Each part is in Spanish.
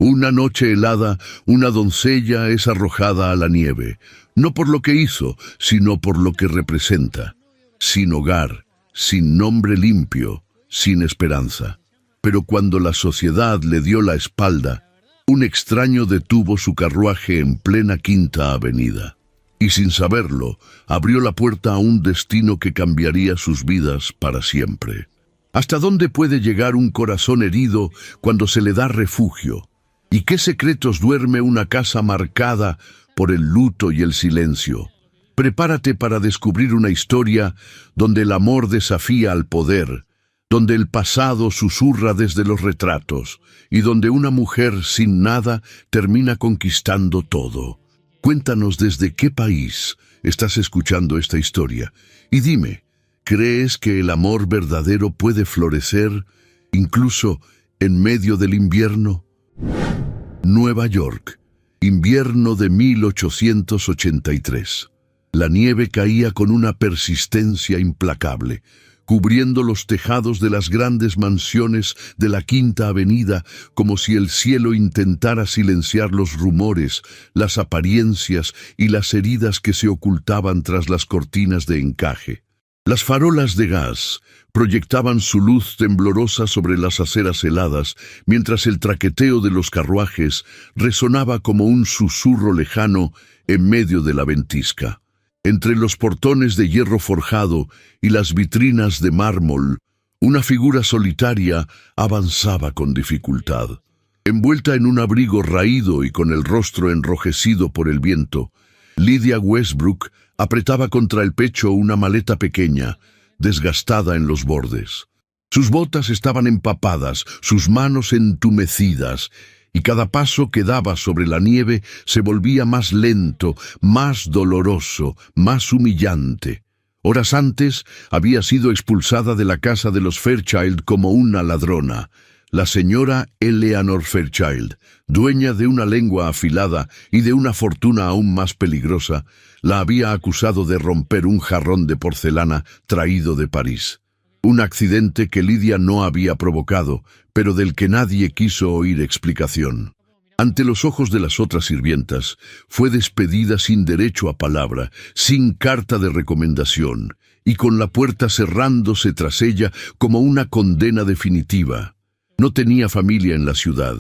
Una noche helada, una doncella es arrojada a la nieve, no por lo que hizo, sino por lo que representa. Sin hogar, sin nombre limpio, sin esperanza. Pero cuando la sociedad le dio la espalda, un extraño detuvo su carruaje en plena Quinta Avenida. Y sin saberlo, abrió la puerta a un destino que cambiaría sus vidas para siempre. ¿Hasta dónde puede llegar un corazón herido cuando se le da refugio? ¿Y qué secretos duerme una casa marcada por el luto y el silencio? Prepárate para descubrir una historia donde el amor desafía al poder, donde el pasado susurra desde los retratos y donde una mujer sin nada termina conquistando todo. Cuéntanos desde qué país estás escuchando esta historia y dime, ¿crees que el amor verdadero puede florecer incluso en medio del invierno? Nueva York, invierno de 1883. La nieve caía con una persistencia implacable, cubriendo los tejados de las grandes mansiones de la Quinta Avenida como si el cielo intentara silenciar los rumores, las apariencias y las heridas que se ocultaban tras las cortinas de encaje. Las farolas de gas proyectaban su luz temblorosa sobre las aceras heladas, mientras el traqueteo de los carruajes resonaba como un susurro lejano en medio de la ventisca. Entre los portones de hierro forjado y las vitrinas de mármol, una figura solitaria avanzaba con dificultad. Envuelta en un abrigo raído y con el rostro enrojecido por el viento, Lydia Westbrook apretaba contra el pecho una maleta pequeña, desgastada en los bordes. Sus botas estaban empapadas, sus manos entumecidas, y cada paso que daba sobre la nieve se volvía más lento, más doloroso, más humillante. Horas antes había sido expulsada de la casa de los Fairchild como una ladrona. La señora Eleanor Fairchild, dueña de una lengua afilada y de una fortuna aún más peligrosa, la había acusado de romper un jarrón de porcelana traído de París. Un accidente que Lydia no había provocado, pero del que nadie quiso oír explicación. Ante los ojos de las otras sirvientas, fue despedida sin derecho a palabra, sin carta de recomendación, y con la puerta cerrándose tras ella como una condena definitiva. No tenía familia en la ciudad.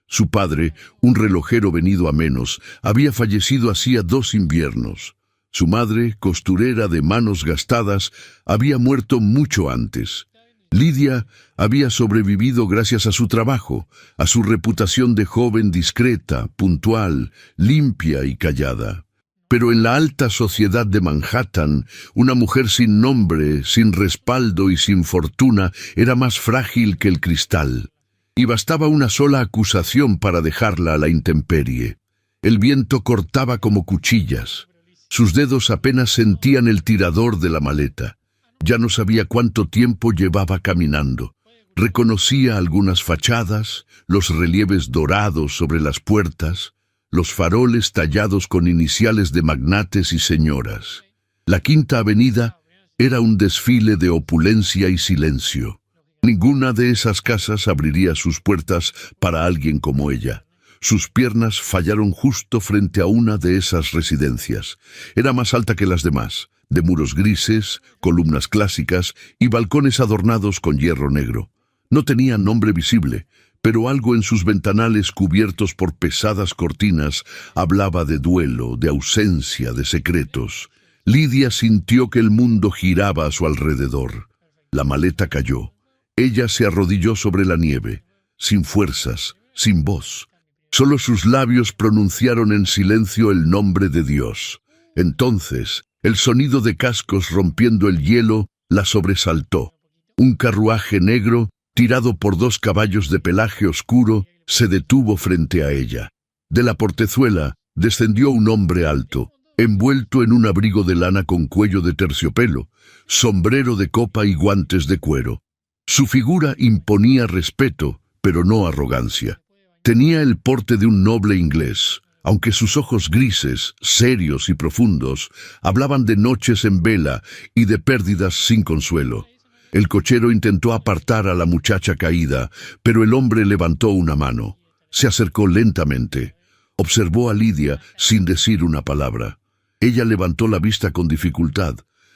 Su padre, un relojero venido a menos, había fallecido hacía 2 inviernos. Su madre, costurera de manos gastadas, había muerto mucho antes. Lydia había sobrevivido gracias a su trabajo, a su reputación de joven discreta, puntual, limpia y callada. Pero en la alta sociedad de Manhattan, una mujer sin nombre, sin respaldo y sin fortuna era más frágil que el cristal. Y bastaba una sola acusación para dejarla a la intemperie. El viento cortaba como cuchillas. Sus dedos apenas sentían el tirador de la maleta. Ya no sabía cuánto tiempo llevaba caminando. Reconocía algunas fachadas, los relieves dorados sobre las puertas, los faroles tallados con iniciales de magnates y señoras. La Quinta Avenida era un desfile de opulencia y silencio. Ninguna de esas casas abriría sus puertas para alguien como ella. Sus piernas fallaron justo frente a una de esas residencias. Era más alta que las demás, de muros grises, columnas clásicas y balcones adornados con hierro negro. No tenía nombre visible, pero algo en sus ventanales cubiertos por pesadas cortinas hablaba de duelo, de ausencia, de secretos. Lydia sintió que el mundo giraba a su alrededor. La maleta cayó. Ella se arrodilló sobre la nieve, sin fuerzas, sin voz. Solo sus labios pronunciaron en silencio el nombre de Dios. Entonces, el sonido de cascos rompiendo el hielo la sobresaltó. Un carruaje negro, tirado por 2 caballos de pelaje oscuro, se detuvo frente a ella. De la portezuela descendió un hombre alto, envuelto en un abrigo de lana con cuello de terciopelo, sombrero de copa y guantes de cuero. Su figura imponía respeto, pero no arrogancia. Tenía el porte de un noble inglés, aunque sus ojos grises, serios y profundos, hablaban de noches en vela y de pérdidas sin consuelo. El cochero intentó apartar a la muchacha caída, pero el hombre levantó una mano. Se acercó lentamente. Observó a Lidia sin decir una palabra. Ella levantó la vista con dificultad.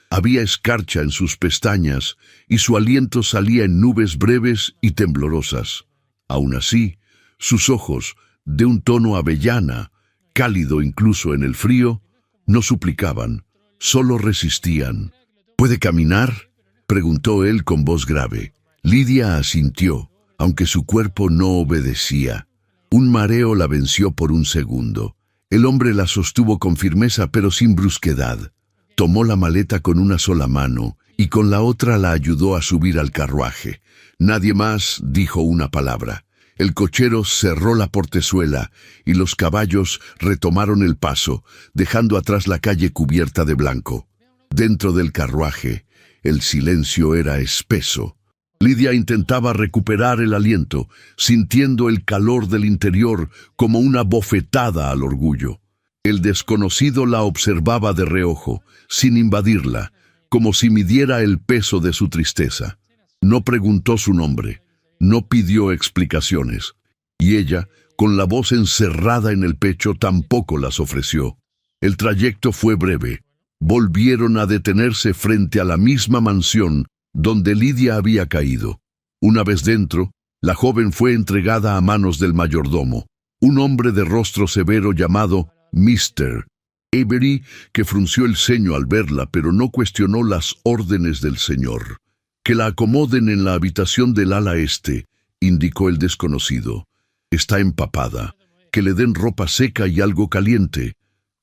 Había escarcha en sus pestañas y su aliento salía en nubes breves y temblorosas. Aún así, sus ojos, de un tono avellana, cálido incluso en el frío, no suplicaban, solo resistían. ¿Puede caminar?, preguntó él con voz grave. Lidia asintió, aunque su cuerpo no obedecía. Un mareo la venció por un segundo. El hombre la sostuvo con firmeza pero sin brusquedad. Tomó la maleta con una sola mano y con la otra la ayudó a subir al carruaje. Nadie más dijo una palabra. El cochero cerró la portezuela y los caballos retomaron el paso, dejando atrás la calle cubierta de blanco. Dentro del carruaje, el silencio era espeso. Lidia intentaba recuperar el aliento, sintiendo el calor del interior como una bofetada al orgullo. El desconocido la observaba de reojo, sin invadirla, como si midiera el peso de su tristeza. No preguntó su nombre, no pidió explicaciones, y ella, con la voz encerrada en el pecho, tampoco las ofreció. El trayecto fue breve. Volvieron a detenerse frente a la misma mansión donde Lidia había caído. Una vez dentro, la joven fue entregada a manos del mayordomo, un hombre de rostro severo llamado Mr. Avery, que frunció el ceño al verla, pero no cuestionó las órdenes del señor. «Que la acomoden en la habitación del ala este», indicó el desconocido. «Está empapada. Que le den ropa seca y algo caliente».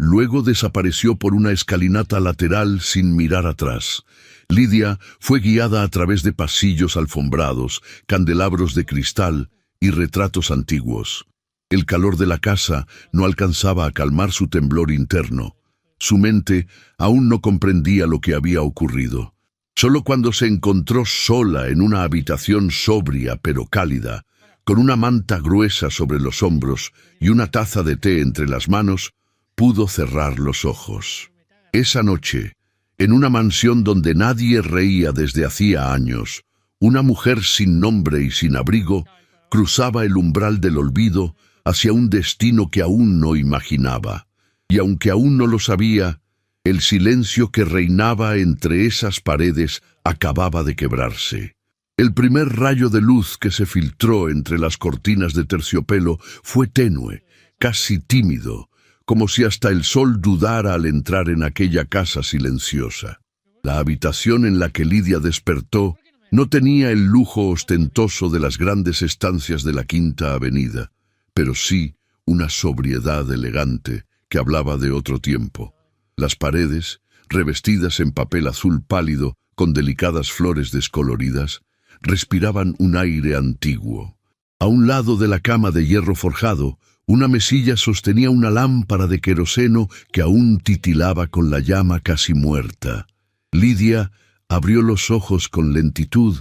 Luego desapareció por una escalinata lateral sin mirar atrás. Lidia fue guiada a través de pasillos alfombrados, candelabros de cristal y retratos antiguos. El calor de la casa no alcanzaba a calmar su temblor interno. Su mente aún no comprendía lo que había ocurrido. Solo cuando se encontró sola en una habitación sobria pero cálida, con una manta gruesa sobre los hombros y una taza de té entre las manos, pudo cerrar los ojos. Esa noche, en una mansión donde nadie reía desde hacía años, una mujer sin nombre y sin abrigo cruzaba el umbral del olvido hacia un destino que aún no imaginaba. Y aunque aún no lo sabía, el silencio que reinaba entre esas paredes acababa de quebrarse. El primer rayo de luz que se filtró entre las cortinas de terciopelo fue tenue, casi tímido, como si hasta el sol dudara al entrar en aquella casa silenciosa. La habitación en la que Lidia despertó no tenía el lujo ostentoso de las grandes estancias de la Quinta Avenida, pero sí una sobriedad elegante que hablaba de otro tiempo. Las paredes, revestidas en papel azul pálido con delicadas flores descoloridas, respiraban un aire antiguo. A un lado de la cama de hierro forjado, una mesilla sostenía una lámpara de queroseno que aún titilaba con la llama casi muerta. Lidia abrió los ojos con lentitud,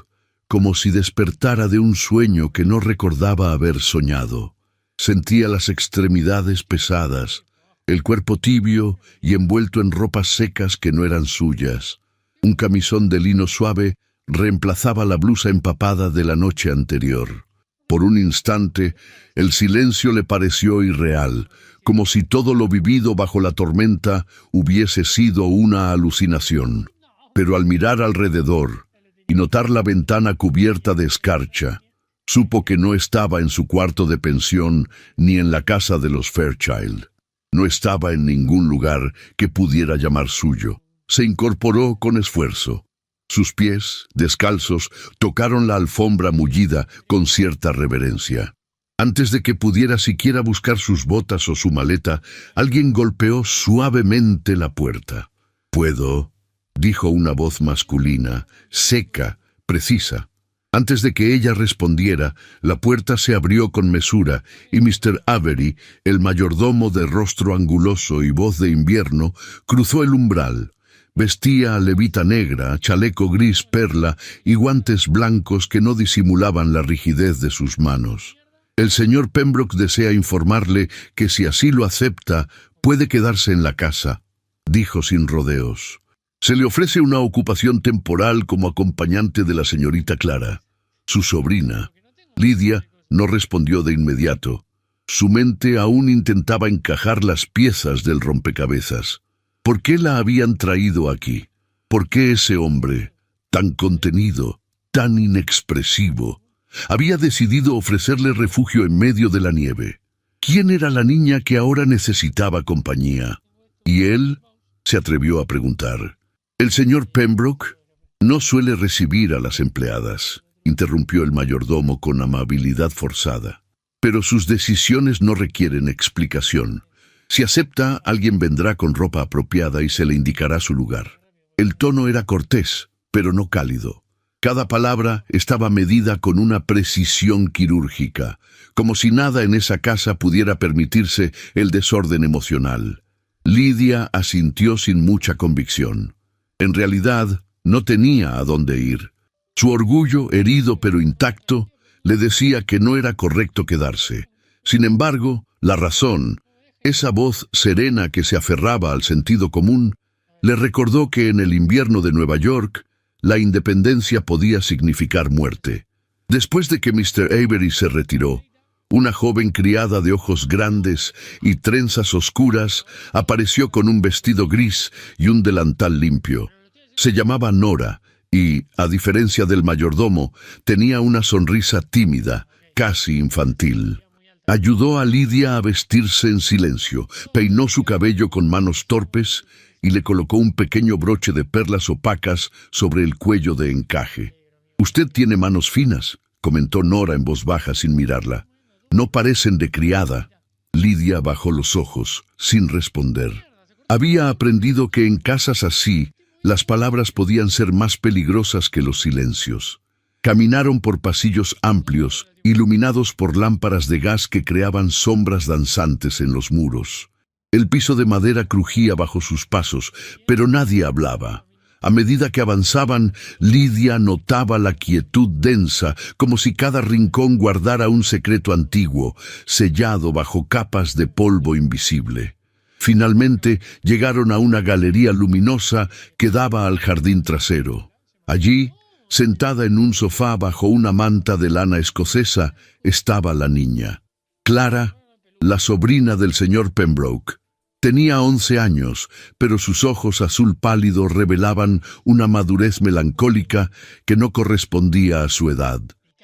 como si despertara de un sueño que no recordaba haber soñado. Sentía las extremidades pesadas, el cuerpo tibio y envuelto en ropas secas que no eran suyas. Un camisón de lino suave reemplazaba la blusa empapada de la noche anterior. Por un instante, el silencio le pareció irreal, como si todo lo vivido bajo la tormenta hubiese sido una alucinación. Pero al mirar alrededor y notar la ventana cubierta de escarcha, supo que no estaba en su cuarto de pensión ni en la casa de los Fairchild. No estaba en ningún lugar que pudiera llamar suyo. Se incorporó con esfuerzo. Sus pies, descalzos, tocaron la alfombra mullida con cierta reverencia. Antes de que pudiera siquiera buscar sus botas o su maleta, alguien golpeó suavemente la puerta. «¿Puedo?», dijo una voz masculina, seca, precisa. Antes de que ella respondiera, la puerta se abrió con mesura y Mr. Avery, el mayordomo de rostro anguloso y voz de invierno, cruzó el umbral. Vestía levita negra, chaleco gris perla y guantes blancos que no disimulaban la rigidez de sus manos. «El señor Pembroke desea informarle que si así lo acepta, puede quedarse en la casa», dijo sin rodeos. «Se le ofrece una ocupación temporal como acompañante de la señorita Clara, su sobrina». Lidia no respondió de inmediato. Su mente aún intentaba encajar las piezas del rompecabezas. ¿Por qué la habían traído aquí? ¿Por qué ese hombre, tan contenido, tan inexpresivo, había decidido ofrecerle refugio en medio de la nieve? ¿Quién era la niña que ahora necesitaba compañía? Y él se atrevió a preguntar. «¿El señor Pembroke no suele recibir a las empleadas?», interrumpió el mayordomo con amabilidad forzada. «Pero sus decisiones no requieren explicación. Si acepta, alguien vendrá con ropa apropiada y se le indicará su lugar». El tono era cortés, pero no cálido. Cada palabra estaba medida con una precisión quirúrgica, como si nada en esa casa pudiera permitirse el desorden emocional. Lidia asintió sin mucha convicción. En realidad, no tenía a dónde ir. Su orgullo, herido pero intacto, le decía que no era correcto quedarse. Sin embargo, la razón, esa voz serena que se aferraba al sentido común, le recordó que en el invierno de Nueva York, la independencia podía significar muerte. Después de que Mr. Avery se retiró, una joven criada de ojos grandes y trenzas oscuras apareció con un vestido gris y un delantal limpio. Se llamaba Nora y, a diferencia del mayordomo, tenía una sonrisa tímida, casi infantil. Ayudó a Lidia a vestirse en silencio, peinó su cabello con manos torpes y le colocó un pequeño broche de perlas opacas sobre el cuello de encaje. «Usted tiene manos finas», comentó Nora en voz baja sin mirarla. «No parecen de criada». Lidia bajó los ojos, sin responder. Había aprendido que en casas así, las palabras podían ser más peligrosas que los silencios. Caminaron por pasillos amplios, iluminados por lámparas de gas que creaban sombras danzantes en los muros. El piso de madera crujía bajo sus pasos, pero nadie hablaba. A medida que avanzaban, Lidia notaba la quietud densa, como si cada rincón guardara un secreto antiguo, sellado bajo capas de polvo invisible. Finalmente, llegaron a una galería luminosa que daba al jardín trasero. Allí, sentada en un sofá bajo una manta de lana escocesa, estaba la niña. Clara, la sobrina del señor Pembroke. Tenía 11 años, pero sus ojos azul pálido revelaban una madurez melancólica que no correspondía a su edad.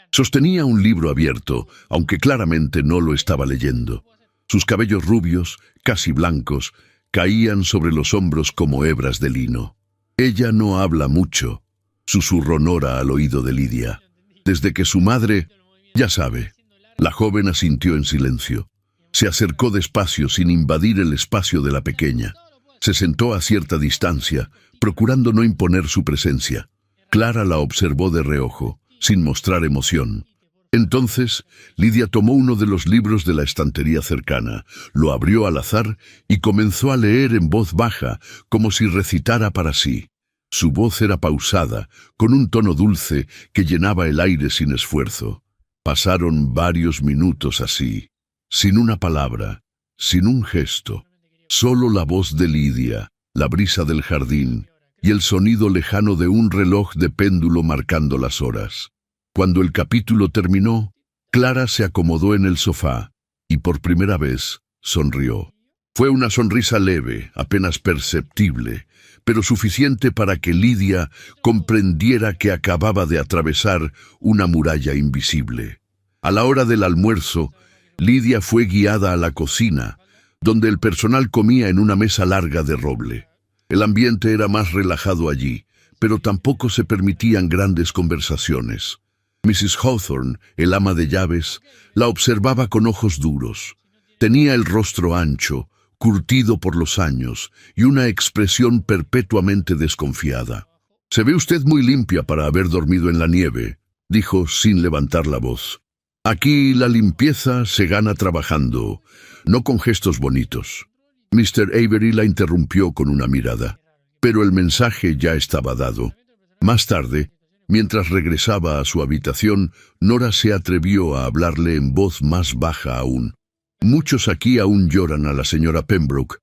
Sostenía un libro abierto, aunque claramente no lo estaba leyendo. Sus cabellos rubios, casi blancos, caían sobre los hombros como hebras de lino. «Ella no habla mucho», susurró Nora al oído de Lidia. «Desde que su madre, ya sabe». La joven asintió en silencio. Se acercó despacio sin invadir el espacio de la pequeña. Se sentó a cierta distancia, procurando no imponer su presencia. Clara la observó de reojo, sin mostrar emoción. Entonces, Lidia tomó uno de los libros de la estantería cercana, lo abrió al azar y comenzó a leer en voz baja, como si recitara para sí. Su voz era pausada, con un tono dulce que llenaba el aire sin esfuerzo. Pasaron varios minutos así. Sin una palabra, sin un gesto, solo la voz de Lidia, la brisa del jardín y el sonido lejano de un reloj de péndulo marcando las horas. Cuando el capítulo terminó, Clara se acomodó en el sofá y por primera vez sonrió. Fue una sonrisa leve, apenas perceptible, pero suficiente para que Lidia comprendiera que acababa de atravesar una muralla invisible. A la hora del almuerzo, Lidia fue guiada a la cocina, donde el personal comía en una mesa larga de roble. El ambiente era más relajado allí, pero tampoco se permitían grandes conversaciones. Mrs. Hawthorne, el ama de llaves, la observaba con ojos duros. Tenía el rostro ancho, curtido por los años, y una expresión perpetuamente desconfiada. «Se ve usted muy limpia para haber dormido en la nieve», dijo sin levantar la voz. «Aquí la limpieza se gana trabajando, no con gestos bonitos». Mr. Avery la interrumpió con una mirada, pero el mensaje ya estaba dado. Más tarde, mientras regresaba a su habitación, Nora se atrevió a hablarle en voz más baja aún. «Muchos aquí aún lloran a la señora Pembroke»,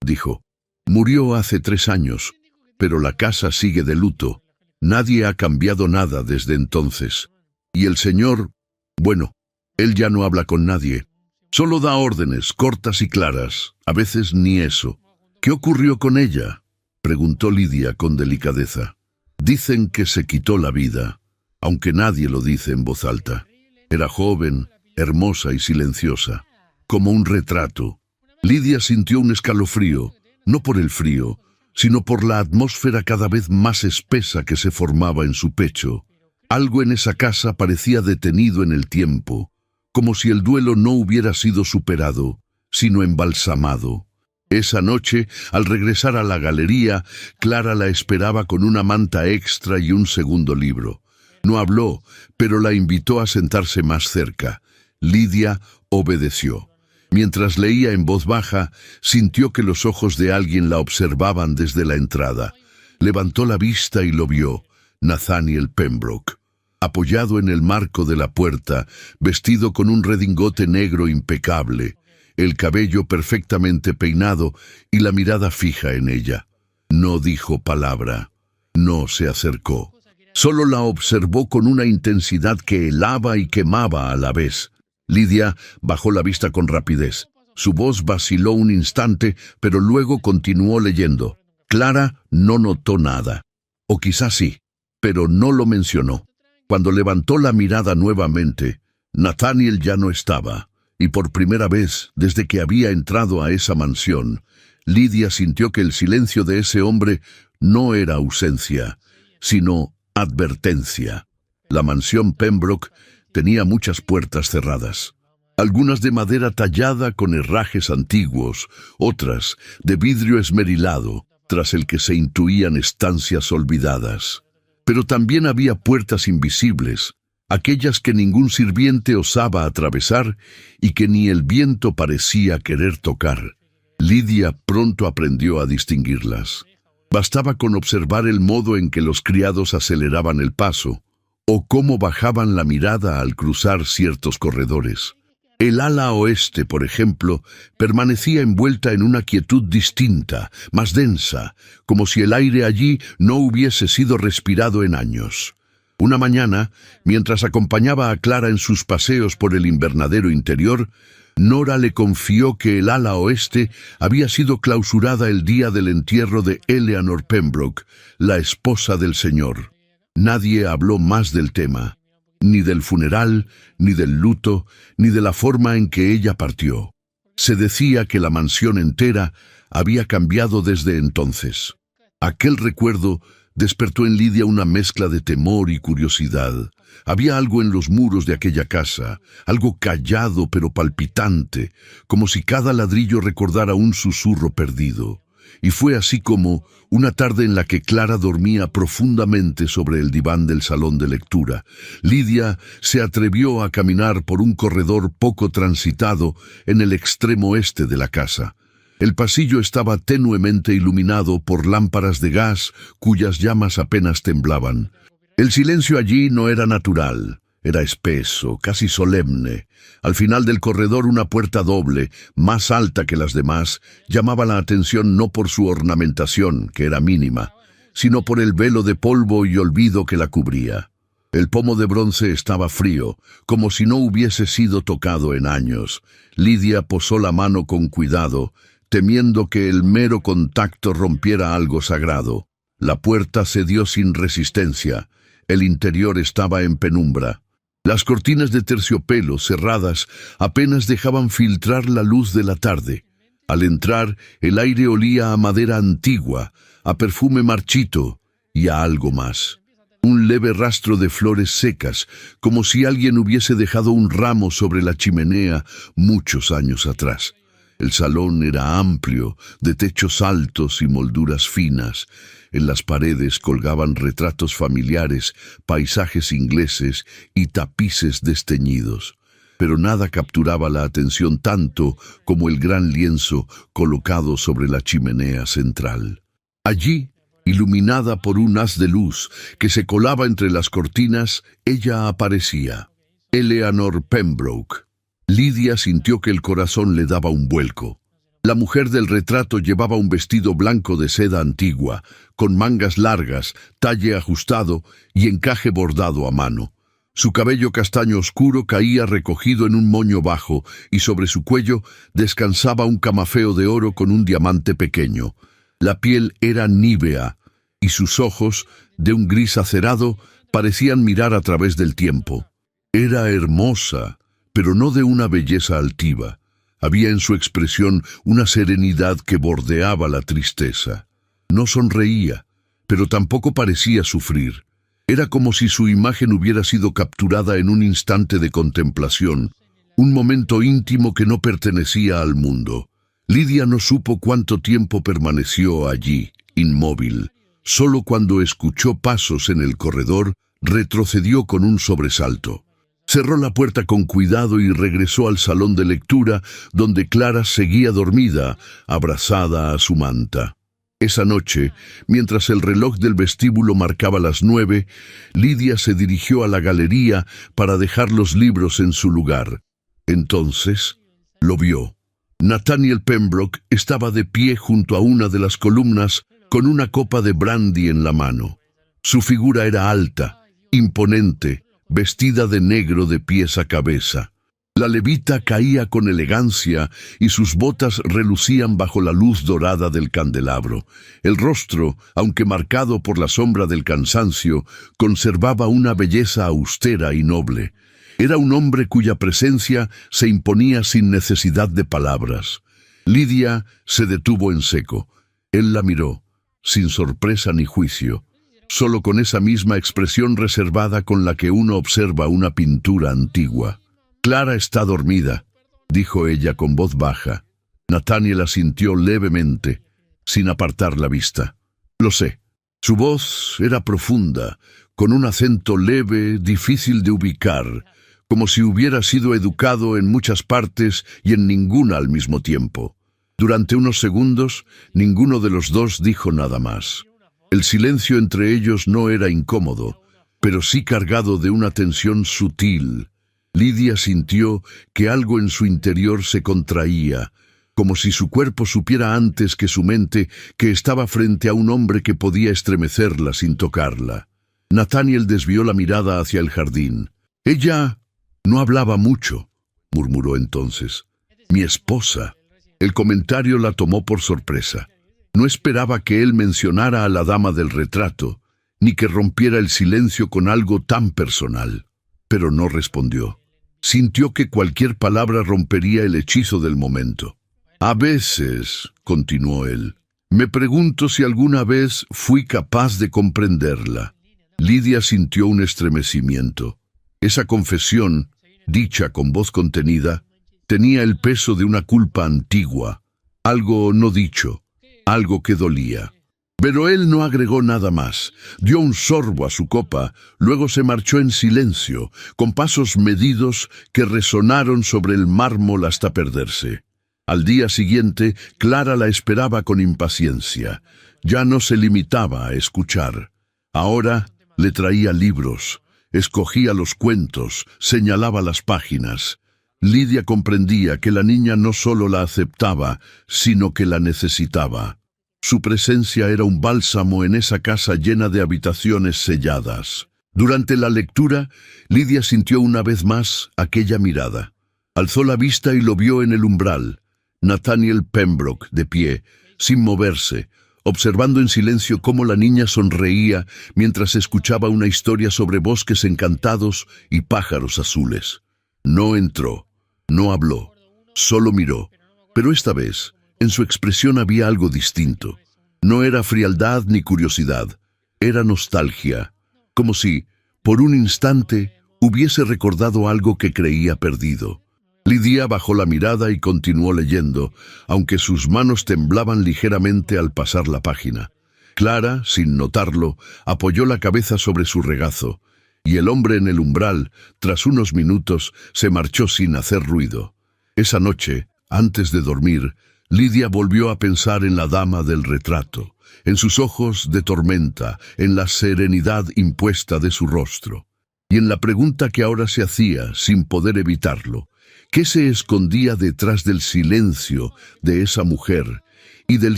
dijo. «Murió hace 3 años, pero la casa sigue de luto. Nadie ha cambiado nada desde entonces. Y el señor... Bueno, él ya no habla con nadie. Solo da órdenes, cortas y claras. A veces ni eso. ¿Qué ocurrió con ella?, preguntó Lidia con delicadeza. Dicen que se quitó la vida, aunque nadie lo dice en voz alta. Era joven, hermosa y silenciosa, como un retrato. Lidia sintió un escalofrío, no por el frío, sino por la atmósfera cada vez más espesa que se formaba en su pecho. Algo en esa casa parecía detenido en el tiempo, como si el duelo no hubiera sido superado, sino embalsamado. Esa noche, al regresar a la galería, Clara la esperaba con una manta extra y un segundo libro. No habló, pero la invitó a sentarse más cerca. Lidia obedeció. Mientras leía en voz baja, sintió que los ojos de alguien la observaban desde la entrada. Levantó la vista y lo vio, Nathaniel Pembroke. Apoyado en el marco de la puerta, vestido con un redingote negro impecable, el cabello perfectamente peinado y la mirada fija en ella. No dijo palabra, no se acercó. Solo la observó con una intensidad que helaba y quemaba a la vez. Lidia bajó la vista con rapidez. Su voz vaciló un instante, pero luego continuó leyendo. Clara no notó nada. O quizás sí, pero no lo mencionó. Cuando levantó la mirada nuevamente, Nathaniel ya no estaba, y por primera vez, desde que había entrado a esa mansión, Lidia sintió que el silencio de ese hombre no era ausencia, sino advertencia. La mansión Pembroke tenía muchas puertas cerradas, algunas de madera tallada con herrajes antiguos, otras de vidrio esmerilado, tras el que se intuían estancias olvidadas. Pero también había puertas invisibles, aquellas que ningún sirviente osaba atravesar y que ni el viento parecía querer tocar. Lidia pronto aprendió a distinguirlas. Bastaba con observar el modo en que los criados aceleraban el paso, o cómo bajaban la mirada al cruzar ciertos corredores. El ala oeste, por ejemplo, permanecía envuelta en una quietud distinta, más densa, como si el aire allí no hubiese sido respirado en años. Una mañana, mientras acompañaba a Clara en sus paseos por el invernadero interior, Nora le confió que el ala oeste había sido clausurada el día del entierro de Eleanor Pembroke, la esposa del señor. Nadie habló más del tema, ni del funeral, ni del luto, ni de la forma en que ella partió. Se decía que la mansión entera había cambiado desde entonces. Aquel recuerdo despertó en Lidia una mezcla de temor y curiosidad. Había algo en los muros de aquella casa, algo callado pero palpitante, como si cada ladrillo recordara un susurro perdido. Y fue así como, una tarde en la que Clara dormía profundamente sobre el diván del salón de lectura, Lidia se atrevió a caminar por un corredor poco transitado en el extremo este de la casa. El pasillo estaba tenuemente iluminado por lámparas de gas cuyas llamas apenas temblaban. El silencio allí no era natural, era espeso, casi solemne. Al final del corredor una puerta doble, más alta que las demás, llamaba la atención no por su ornamentación, que era mínima, sino por el velo de polvo y olvido que la cubría. El pomo de bronce estaba frío, como si no hubiese sido tocado en años. Lidia posó la mano con cuidado, temiendo que el mero contacto rompiera algo sagrado. La puerta cedió sin resistencia. El interior estaba en penumbra. Las cortinas de terciopelo cerradas apenas dejaban filtrar la luz de la tarde. Al entrar, el aire olía a madera antigua, a perfume marchito y a algo más. Un leve rastro de flores secas, como si alguien hubiese dejado un ramo sobre la chimenea muchos años atrás. El salón era amplio, de techos altos y molduras finas. En las paredes colgaban retratos familiares, paisajes ingleses y tapices desteñidos. Pero nada capturaba la atención tanto como el gran lienzo colocado sobre la chimenea central. Allí, iluminada por un haz de luz que se colaba entre las cortinas, ella aparecía. Eleanor Pembroke. Lidia sintió que el corazón le daba un vuelco. La mujer del retrato llevaba un vestido blanco de seda antigua, con mangas largas, talle ajustado y encaje bordado a mano. Su cabello castaño oscuro caía recogido en un moño bajo y sobre su cuello descansaba un camafeo de oro con un diamante pequeño. La piel era nívea y sus ojos, de un gris acerado, parecían mirar a través del tiempo. Era hermosa, pero no de una belleza altiva. Había en su expresión una serenidad que bordeaba la tristeza. No sonreía, pero tampoco parecía sufrir. Era como si su imagen hubiera sido capturada en un instante de contemplación, un momento íntimo que no pertenecía al mundo. Lidia no supo cuánto tiempo permaneció allí, inmóvil. Solo cuando escuchó pasos en el corredor, retrocedió con un sobresalto. Cerró la puerta con cuidado y regresó al salón de lectura, donde Clara seguía dormida, abrazada a su manta. Esa noche, mientras el reloj del vestíbulo marcaba las 9, Lidia se dirigió a la galería para dejar los libros en su lugar. Entonces, lo vio. Nathaniel Pembroke estaba de pie junto a una de las columnas con una copa de brandy en la mano. Su figura era alta, imponente, vestida de negro de pies a cabeza. La levita caía con elegancia y sus botas relucían bajo la luz dorada del candelabro. El rostro, aunque marcado por la sombra del cansancio, conservaba una belleza austera y noble. Era un hombre cuya presencia se imponía sin necesidad de palabras. Lidia se detuvo en seco. Él la miró, sin sorpresa ni juicio, solo con esa misma expresión reservada con la que uno observa una pintura antigua. «Clara está dormida», dijo ella con voz baja. Nathaniel asintió levemente, sin apartar la vista. «Lo sé». Su voz era profunda, con un acento leve, difícil de ubicar, como si hubiera sido educado en muchas partes y en ninguna al mismo tiempo. Durante unos segundos, ninguno de los dos dijo nada más. El silencio entre ellos no era incómodo, pero sí cargado de una tensión sutil. Lidia sintió que algo en su interior se contraía, como si su cuerpo supiera antes que su mente que estaba frente a un hombre que podía estremecerla sin tocarla. Nathaniel desvió la mirada hacia el jardín. «Ella no hablaba mucho», murmuró entonces. «Mi esposa». El comentario la tomó por sorpresa. No esperaba que él mencionara a la dama del retrato, ni que rompiera el silencio con algo tan personal. Pero no respondió. Sintió que cualquier palabra rompería el hechizo del momento. «A veces», continuó él, «me pregunto si alguna vez fui capaz de comprenderla». Lidia sintió un estremecimiento. Esa confesión, dicha con voz contenida, tenía el peso de una culpa antigua, algo no dicho, algo que dolía. Pero él no agregó nada más. Dio un sorbo a su copa, luego se marchó en silencio, con pasos medidos que resonaron sobre el mármol hasta perderse. Al día siguiente, Clara la esperaba con impaciencia. Ya no se limitaba a escuchar. Ahora le traía libros, escogía los cuentos, señalaba las páginas. Lidia comprendía que la niña no solo la aceptaba, sino que la necesitaba. Su presencia era un bálsamo en esa casa llena de habitaciones selladas. Durante la lectura, Lidia sintió una vez más aquella mirada. Alzó la vista y lo vio en el umbral. Nathaniel Pembroke, de pie, sin moverse, observando en silencio cómo la niña sonreía mientras escuchaba una historia sobre bosques encantados y pájaros azules. No entró, no habló, solo miró, pero esta vez, en su expresión había algo distinto. No era frialdad ni curiosidad, era nostalgia, como si, por un instante, hubiese recordado algo que creía perdido. Lidia bajó la mirada y continuó leyendo, aunque sus manos temblaban ligeramente al pasar la página. Clara, sin notarlo, apoyó la cabeza sobre su regazo, y el hombre en el umbral, tras unos minutos, se marchó sin hacer ruido. Esa noche, antes de dormir, Lidia volvió a pensar en la dama del retrato, en sus ojos de tormenta, en la serenidad impuesta de su rostro, y en la pregunta que ahora se hacía, sin poder evitarlo: ¿qué se escondía detrás del silencio de esa mujer y del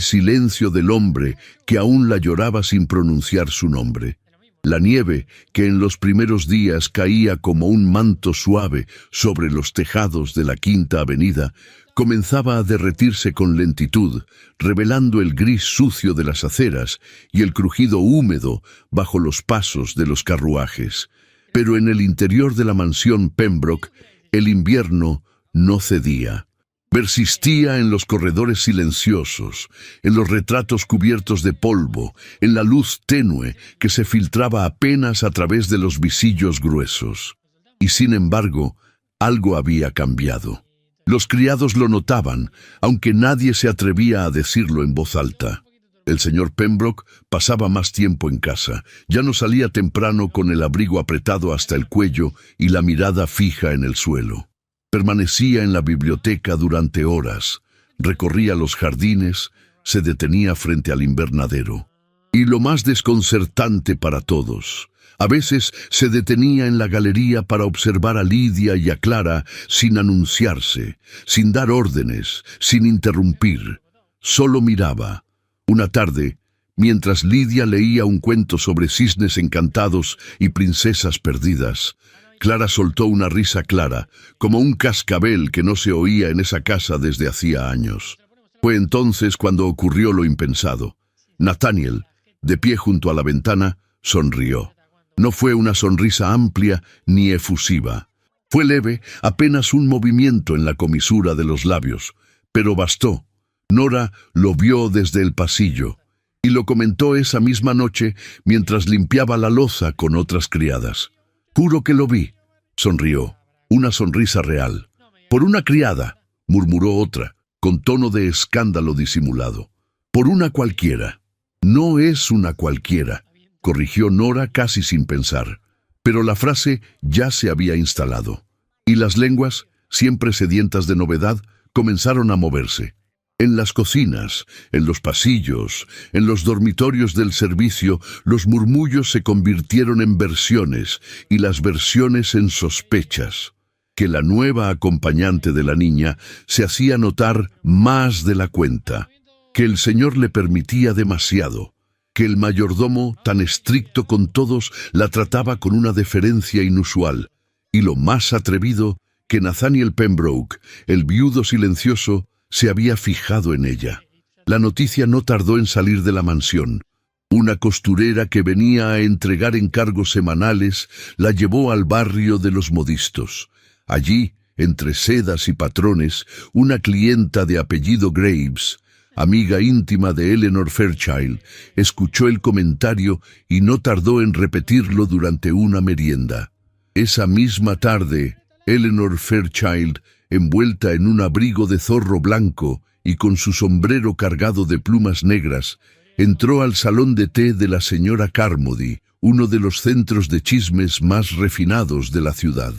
silencio del hombre que aún la lloraba sin pronunciar su nombre? La nieve, que en los primeros días caía como un manto suave sobre los tejados de la Quinta Avenida, comenzaba a derretirse con lentitud, revelando el gris sucio de las aceras y el crujido húmedo bajo los pasos de los carruajes. Pero en el interior de la mansión Pembroke, el invierno no cedía. Persistía en los corredores silenciosos, en los retratos cubiertos de polvo, en la luz tenue que se filtraba apenas a través de los visillos gruesos. Y sin embargo, algo había cambiado. Los criados lo notaban, aunque nadie se atrevía a decirlo en voz alta. El señor Pembroke pasaba más tiempo en casa. Ya no salía temprano con el abrigo apretado hasta el cuello y la mirada fija en el suelo. Permanecía en la biblioteca durante horas, recorría los jardines, se detenía frente al invernadero. Y lo más desconcertante para todos, a veces se detenía en la galería para observar a Lidia y a Clara sin anunciarse, sin dar órdenes, sin interrumpir. Solo miraba. Una tarde, mientras Lidia leía un cuento sobre cisnes encantados y princesas perdidas, Clara soltó una risa clara, como un cascabel que no se oía en esa casa desde hacía años. Fue entonces cuando ocurrió lo impensado. Nathaniel, de pie junto a la ventana, sonrió. No fue una sonrisa amplia ni efusiva. Fue leve, apenas un movimiento en la comisura de los labios, pero bastó. Nora lo vio desde el pasillo y lo comentó esa misma noche mientras limpiaba la loza con otras criadas. «Juro que lo vi», sonrió, una sonrisa real. «Por una criada», murmuró otra, con tono de escándalo disimulado. «Por una cualquiera». «No es una cualquiera», corrigió Nora casi sin pensar. Pero la frase ya se había instalado. Y las lenguas, siempre sedientas de novedad, comenzaron a moverse. En las cocinas, en los pasillos, en los dormitorios del servicio, los murmullos se convirtieron en versiones y las versiones en sospechas. Que la nueva acompañante de la niña se hacía notar más de la cuenta, que el señor le permitía demasiado, que el mayordomo, tan estricto con todos, la trataba con una deferencia inusual, y lo más atrevido, que Nathaniel Pembroke, el viudo silencioso, se había fijado en ella. La noticia no tardó en salir de la mansión. Una costurera que venía a entregar encargos semanales la llevó al barrio de los modistos. Allí, entre sedas y patrones, una clienta de apellido Graves, amiga íntima de Eleanor Fairchild, escuchó el comentario y no tardó en repetirlo durante una merienda. Esa misma tarde, Eleanor Fairchild, envuelta en un abrigo de zorro blanco y con su sombrero cargado de plumas negras, entró al salón de té de la señora Carmody, uno de los centros de chismes más refinados de la ciudad.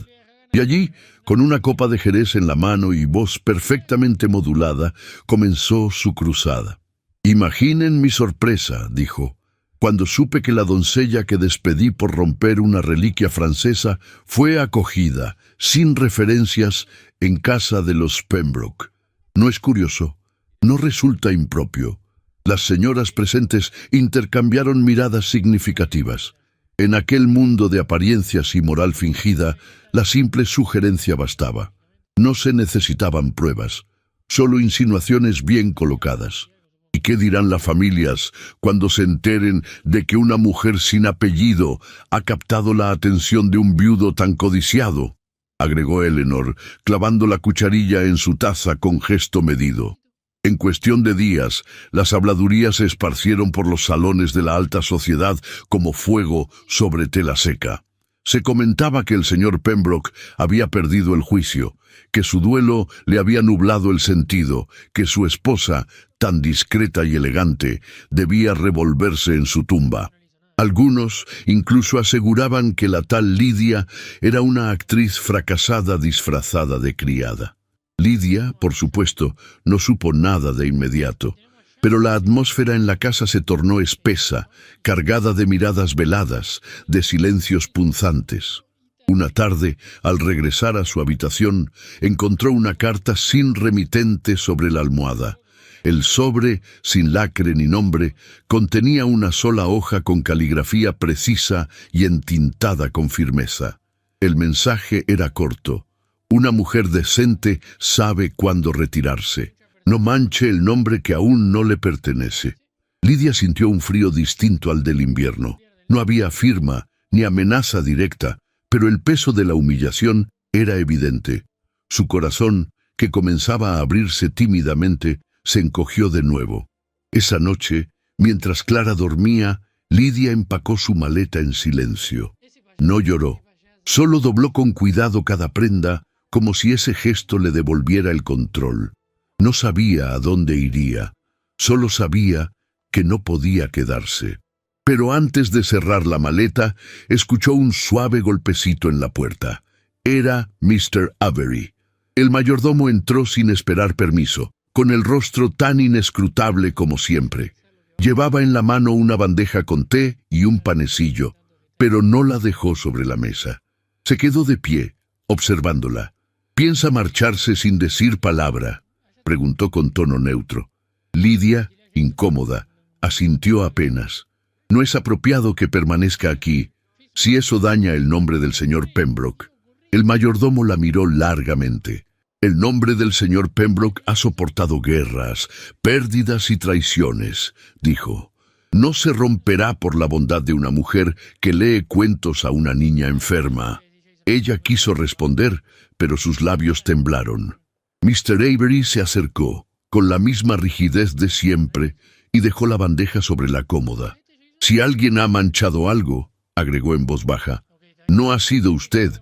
Y allí, con una copa de jerez en la mano y voz perfectamente modulada, comenzó su cruzada. «Imaginen mi sorpresa», dijo, «cuando supe que la doncella que despedí por romper una reliquia francesa fue acogida, sin referencias, en casa de los Pembroke. ¿No es curioso? ¿No resulta impropio?» Las señoras presentes intercambiaron miradas significativas. En aquel mundo de apariencias y moral fingida, la simple sugerencia bastaba. No se necesitaban pruebas, solo insinuaciones bien colocadas. ¿Y qué dirán las familias cuando se enteren de que una mujer sin apellido ha captado la atención de un viudo tan codiciado?, agregó Eleanor, clavando la cucharilla en su taza con gesto medido. En cuestión de días, las habladurías se esparcieron por los salones de la alta sociedad como fuego sobre tela seca. Se comentaba que el señor Pembroke había perdido el juicio, que su duelo le había nublado el sentido, que su esposa, tan discreta y elegante, debía revolverse en su tumba. Algunos incluso aseguraban que la tal Lidia era una actriz fracasada disfrazada de criada. Lidia, por supuesto, no supo nada de inmediato, pero la atmósfera en la casa se tornó espesa, cargada de miradas veladas, de silencios punzantes. Una tarde, al regresar a su habitación, encontró una carta sin remitente sobre la almohada. El sobre, sin lacre ni nombre, contenía una sola hoja con caligrafía precisa y entintada con firmeza. El mensaje era corto. Una mujer decente sabe cuándo retirarse. No manche el nombre que aún no le pertenece. Lidia sintió un frío distinto al del invierno. No había firma ni amenaza directa, pero el peso de la humillación era evidente. Su corazón, que comenzaba a abrirse tímidamente, se encogió de nuevo. Esa noche, mientras Clara dormía, Lidia empacó su maleta en silencio. No lloró. Solo dobló con cuidado cada prenda, como si ese gesto le devolviera el control. No sabía a dónde iría. Solo sabía que no podía quedarse. Pero antes de cerrar la maleta, escuchó un suave golpecito en la puerta. Era Mr. Avery. El mayordomo entró sin esperar permiso, con el rostro tan inescrutable como siempre. Llevaba en la mano una bandeja con té y un panecillo, pero no la dejó sobre la mesa. Se quedó de pie, observándola. ¿Piensa marcharse sin decir palabra?, preguntó con tono neutro. Lidia, incómoda, asintió apenas. No es apropiado que permanezca aquí, si eso daña el nombre del señor Pembroke. El mayordomo la miró largamente. El nombre del señor Pembroke ha soportado guerras, pérdidas y traiciones, dijo. No se romperá por la bondad de una mujer que lee cuentos a una niña enferma. Ella quiso responder, pero sus labios temblaron. Mr. Avery se acercó, con la misma rigidez de siempre, y dejó la bandeja sobre la cómoda. Si alguien ha manchado algo, agregó en voz baja, no ha sido usted,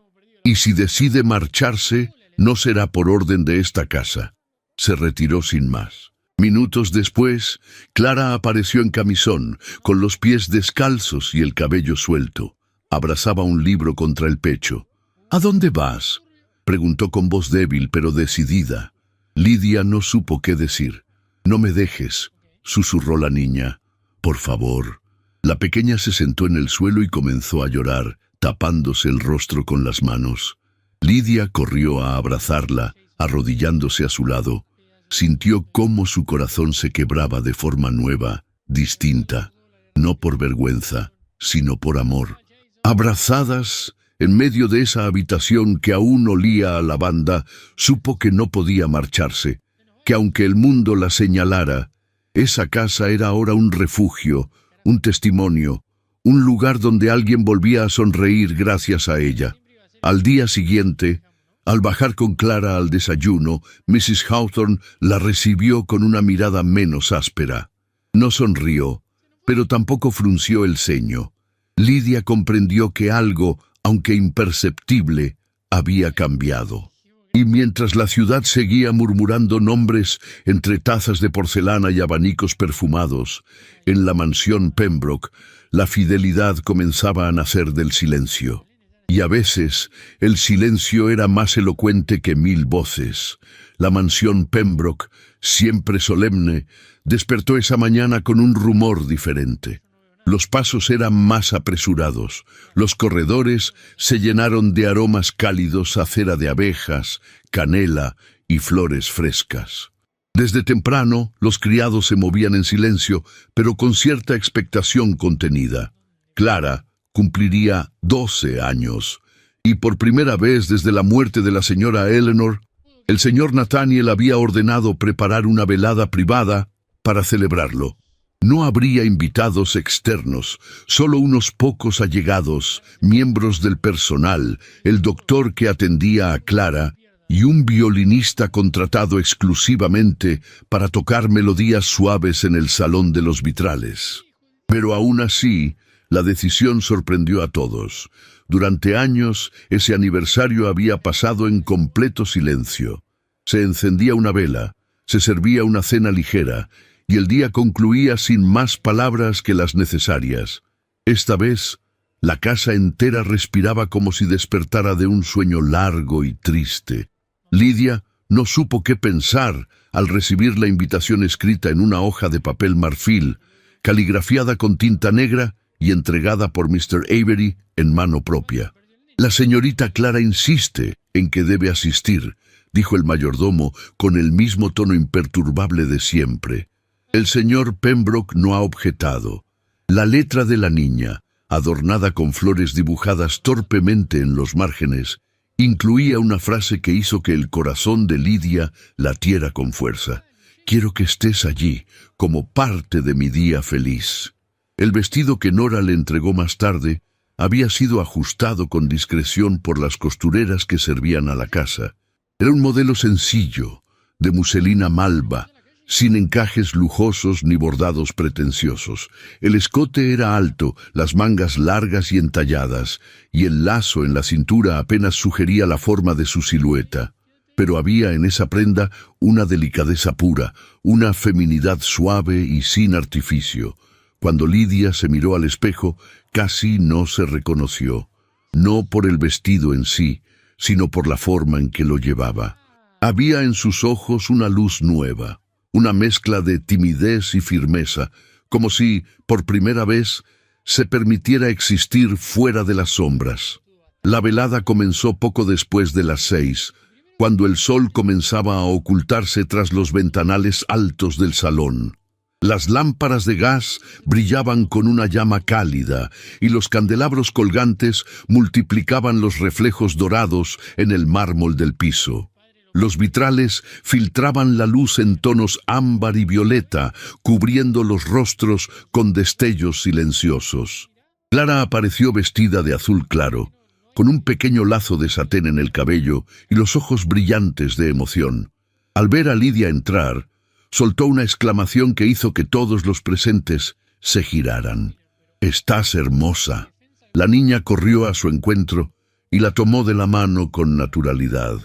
y si decide marcharse, no será por orden de esta casa. Se retiró sin más. Minutos después, Clara apareció en camisón, con los pies descalzos y el cabello suelto. Abrazaba un libro contra el pecho. ¿A dónde vas?, preguntó con voz débil pero decidida. Lidia no supo qué decir. No me dejes, susurró la niña. Por favor. La pequeña se sentó en el suelo y comenzó a llorar, tapándose el rostro con las manos. Lidia corrió a abrazarla, arrodillándose a su lado. Sintió cómo su corazón se quebraba de forma nueva, distinta, no por vergüenza, sino por amor. Abrazadas, en medio de esa habitación que aún olía a lavanda, supo que no podía marcharse, que aunque el mundo la señalara, esa casa era ahora un refugio, un testimonio, un lugar donde alguien volvía a sonreír gracias a ella. Al día siguiente, al bajar con Clara al desayuno, Mrs. Hawthorne la recibió con una mirada menos áspera. No sonrió, pero tampoco frunció el ceño. Lidia comprendió que algo, aunque imperceptible, había cambiado. Y mientras la ciudad seguía murmurando nombres entre tazas de porcelana y abanicos perfumados, en la mansión Pembroke, la fidelidad comenzaba a nacer del silencio. Y a veces, el silencio era más elocuente que 1000 voces. La mansión Pembroke, siempre solemne, despertó esa mañana con un rumor diferente. Los pasos eran más apresurados. Los corredores se llenaron de aromas cálidos a cera de abejas, canela y flores frescas. Desde temprano, los criados se movían en silencio, pero con cierta expectación contenida. Clara cumpliría 12 años, y por primera vez desde la muerte de la señora Eleanor, el señor Nathaniel había ordenado preparar una velada privada para celebrarlo. No habría invitados externos, solo unos pocos allegados, miembros del personal, el doctor que atendía a Clara y un violinista contratado exclusivamente para tocar melodías suaves en el salón de los vitrales. Pero aún así, la decisión sorprendió a todos. Durante años, ese aniversario había pasado en completo silencio. Se encendía una vela, se servía una cena ligera, y el día concluía sin más palabras que las necesarias. Esta vez, la casa entera respiraba como si despertara de un sueño largo y triste. Lidia no supo qué pensar al recibir la invitación escrita en una hoja de papel marfil, caligrafiada con tinta negra y entregada por Mr. Avery en mano propia. La señorita Clara insiste en que debe asistir, dijo el mayordomo con el mismo tono imperturbable de siempre. El señor Pembroke no ha objetado. La letra de la niña, adornada con flores dibujadas torpemente en los márgenes, incluía una frase que hizo que el corazón de Lidia latiera con fuerza. Quiero que estés allí, como parte de mi día feliz. El vestido que Nora le entregó más tarde había sido ajustado con discreción por las costureras que servían a la casa. Era un modelo sencillo, de muselina malva, sin encajes lujosos ni bordados pretenciosos. El escote era alto, las mangas largas y entalladas, y el lazo en la cintura apenas sugería la forma de su silueta. Pero había en esa prenda una delicadeza pura, una feminidad suave y sin artificio. Cuando Lidia se miró al espejo, casi no se reconoció, no por el vestido en sí, sino por la forma en que lo llevaba. Había en sus ojos una luz nueva, una mezcla de timidez y firmeza, como si, por primera vez, se permitiera existir fuera de las sombras. La velada comenzó poco después de las 6, cuando el sol comenzaba a ocultarse tras los ventanales altos del salón. Las lámparas de gas brillaban con una llama cálida y los candelabros colgantes multiplicaban los reflejos dorados en el mármol del piso. Los vitrales filtraban la luz en tonos ámbar y violeta, cubriendo los rostros con destellos silenciosos. Clara apareció vestida de azul claro, con un pequeño lazo de satén en el cabello y los ojos brillantes de emoción. Al ver a Lidia entrar, soltó una exclamación que hizo que todos los presentes se giraran. «Estás hermosa». La niña corrió a su encuentro y la tomó de la mano con naturalidad.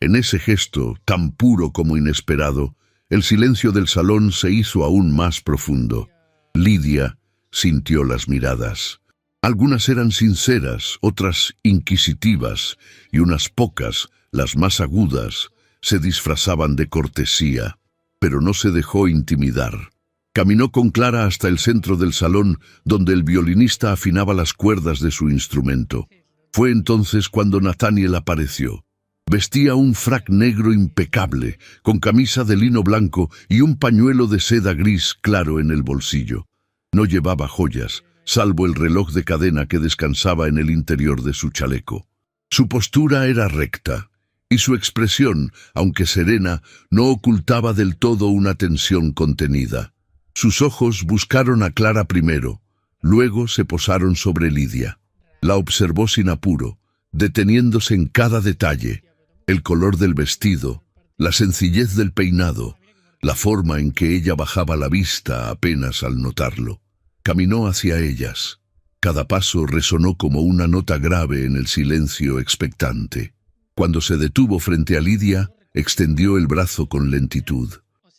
En ese gesto, tan puro como inesperado, el silencio del salón se hizo aún más profundo. Lidia sintió las miradas. Algunas eran sinceras, otras inquisitivas, y unas pocas, las más agudas, se disfrazaban de cortesía. Pero no se dejó intimidar. Caminó con Clara hasta el centro del salón, donde el violinista afinaba las cuerdas de su instrumento. Fue entonces cuando Nathaniel apareció. Vestía un frac negro impecable, con camisa de lino blanco y un pañuelo de seda gris claro en el bolsillo. No llevaba joyas, salvo el reloj de cadena que descansaba en el interior de su chaleco. Su postura era recta, y su expresión, aunque serena, no ocultaba del todo una tensión contenida. Sus ojos buscaron a Clara primero, luego se posaron sobre Lidia. La observó sin apuro, deteniéndose en cada detalle: el color del vestido, la sencillez del peinado, la forma en que ella bajaba la vista apenas al notarlo. Caminó hacia ellas. Cada paso resonó como una nota grave en el silencio expectante. Cuando se detuvo frente a Lidia, extendió el brazo con lentitud.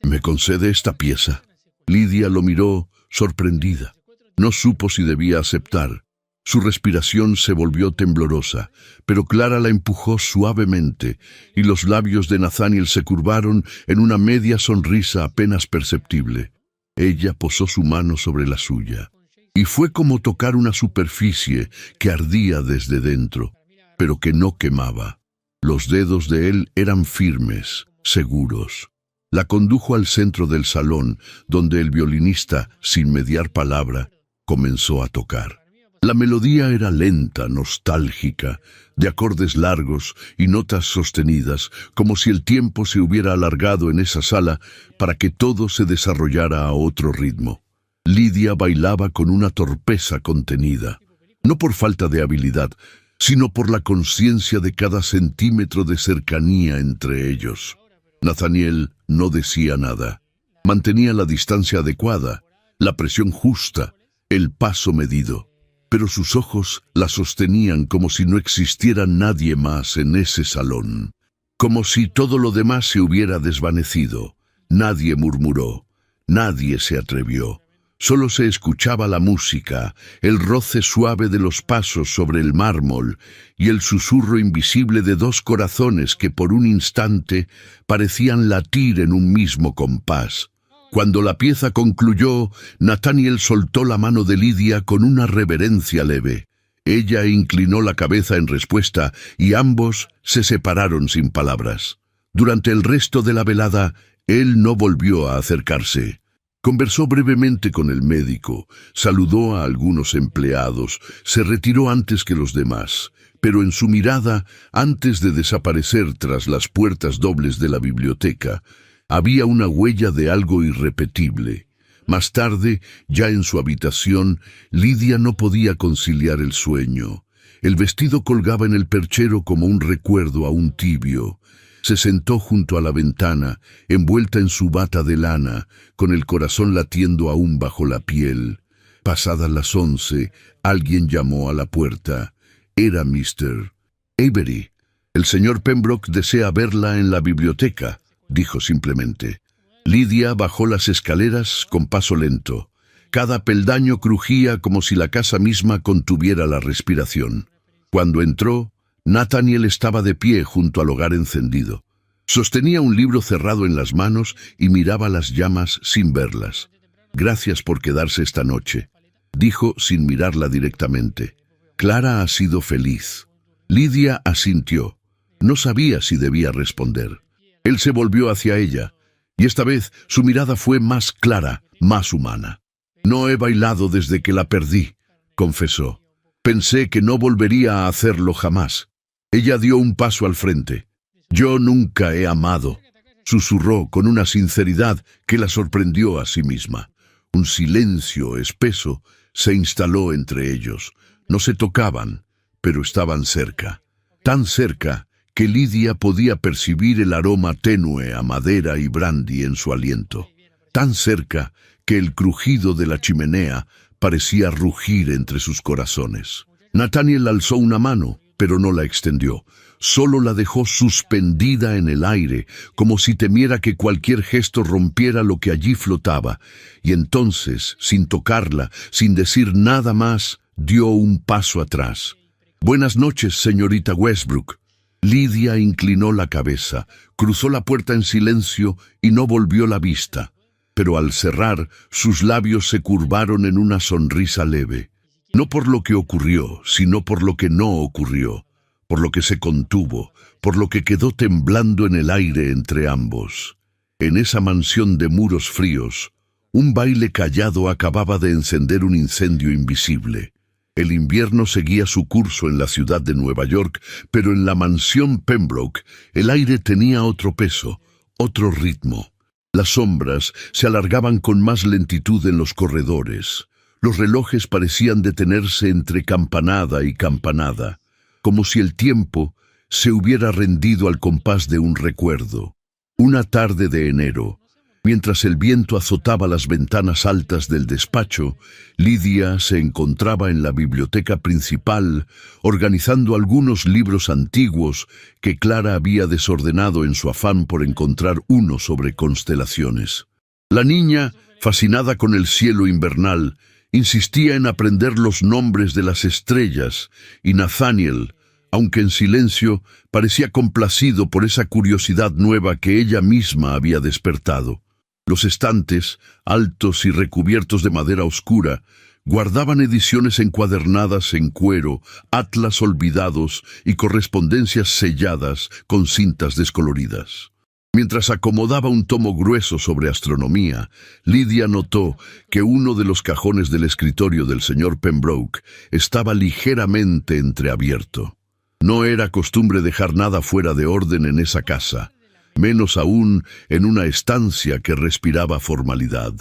«¿Me concede esta pieza?» Lidia lo miró, sorprendida. No supo si debía aceptar. Su respiración se volvió temblorosa, pero Clara la empujó suavemente, y los labios de Nathaniel se curvaron en una media sonrisa apenas perceptible. Ella posó su mano sobre la suya, y fue como tocar una superficie que ardía desde dentro, pero que no quemaba. Los dedos de él eran firmes, seguros. La condujo al centro del salón, donde el violinista, sin mediar palabra, comenzó a tocar. La melodía era lenta, nostálgica, de acordes largos y notas sostenidas, como si el tiempo se hubiera alargado en esa sala para que todo se desarrollara a otro ritmo. Lidia bailaba con una torpeza contenida, no por falta de habilidad, sino por la conciencia de cada centímetro de cercanía entre ellos. Nathaniel no decía nada. Mantenía la distancia adecuada, la presión justa, el paso medido. Pero sus ojos la sostenían como si no existiera nadie más en ese salón. Como si todo lo demás se hubiera desvanecido. Nadie murmuró, nadie se atrevió. Solo se escuchaba la música, el roce suave de los pasos sobre el mármol y el susurro invisible de dos corazones que por un instante parecían latir en un mismo compás. Cuando la pieza concluyó, Nathaniel soltó la mano de Lidia con una reverencia leve. Ella inclinó la cabeza en respuesta y ambos se separaron sin palabras. Durante el resto de la velada, él no volvió a acercarse. Conversó brevemente con el médico, saludó a algunos empleados, se retiró antes que los demás, pero en su mirada, antes de desaparecer tras las puertas dobles de la biblioteca, había una huella de algo irrepetible. Más tarde, ya en su habitación, Lidia no podía conciliar el sueño. El vestido colgaba en el perchero como un recuerdo aún tibio. Se sentó junto a la ventana, envuelta en su bata de lana, con el corazón latiendo aún bajo la piel. Pasadas las 11, alguien llamó a la puerta. Era Mr. Avery. El señor Pembroke desea verla en la biblioteca, dijo simplemente. Lidia bajó las escaleras con paso lento. Cada peldaño crujía como si la casa misma contuviera la respiración. Cuando entró, Nathaniel estaba de pie junto al hogar encendido. Sostenía un libro cerrado en las manos y miraba las llamas sin verlas. «Gracias por quedarse esta noche», dijo sin mirarla directamente. «Clara ha sido feliz». Lidia asintió. No sabía si debía responder. Él se volvió hacia ella, y esta vez su mirada fue más clara, más humana. «No he bailado desde que la perdí», confesó. «Pensé que no volvería a hacerlo jamás». Ella dio un paso al frente. «Yo nunca he amado», susurró con una sinceridad que la sorprendió a sí misma. Un silencio espeso se instaló entre ellos. No se tocaban, pero estaban cerca. Tan cerca que Lidia podía percibir el aroma tenue a madera y brandy en su aliento. Tan cerca que el crujido de la chimenea parecía rugir entre sus corazones. Nathaniel alzó una mano, pero no la extendió. Solo la dejó suspendida en el aire, como si temiera que cualquier gesto rompiera lo que allí flotaba. Y entonces, sin tocarla, sin decir nada más, dio un paso atrás. «Buenas noches, señorita Westbrook». Lidia inclinó la cabeza, cruzó la puerta en silencio y no volvió la vista. Pero al cerrar, sus labios se curvaron en una sonrisa leve. No por lo que ocurrió, sino por lo que no ocurrió, por lo que se contuvo, por lo que quedó temblando en el aire entre ambos. En esa mansión de muros fríos, un baile callado acababa de encender un incendio invisible. El invierno seguía su curso en la ciudad de Nueva York, pero en la mansión Pembroke el aire tenía otro peso, otro ritmo. Las sombras se alargaban con más lentitud en los corredores. Los relojes parecían detenerse entre campanada y campanada, como si el tiempo se hubiera rendido al compás de un recuerdo. Una tarde de enero, mientras el viento azotaba las ventanas altas del despacho, Lidia se encontraba en la biblioteca principal, organizando algunos libros antiguos que Clara había desordenado en su afán por encontrar uno sobre constelaciones. La niña, fascinada con el cielo invernal, insistía en aprender los nombres de las estrellas, y Nathaniel, aunque en silencio, parecía complacido por esa curiosidad nueva que ella misma había despertado. Los estantes, altos y recubiertos de madera oscura, guardaban ediciones encuadernadas en cuero, atlas olvidados y correspondencias selladas con cintas descoloridas. Mientras acomodaba un tomo grueso sobre astronomía, Lidia notó que uno de los cajones del escritorio del señor Pembroke estaba ligeramente entreabierto. No era costumbre dejar nada fuera de orden en esa casa, menos aún en una estancia que respiraba formalidad.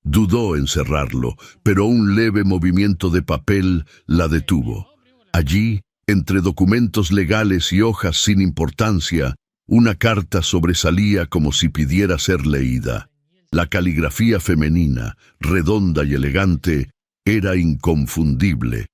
Dudó en cerrarlo, pero un leve movimiento de papel la detuvo. Allí, entre documentos legales y hojas sin importancia, una carta sobresalía como si pidiera ser leída. La caligrafía femenina, redonda y elegante, era inconfundible.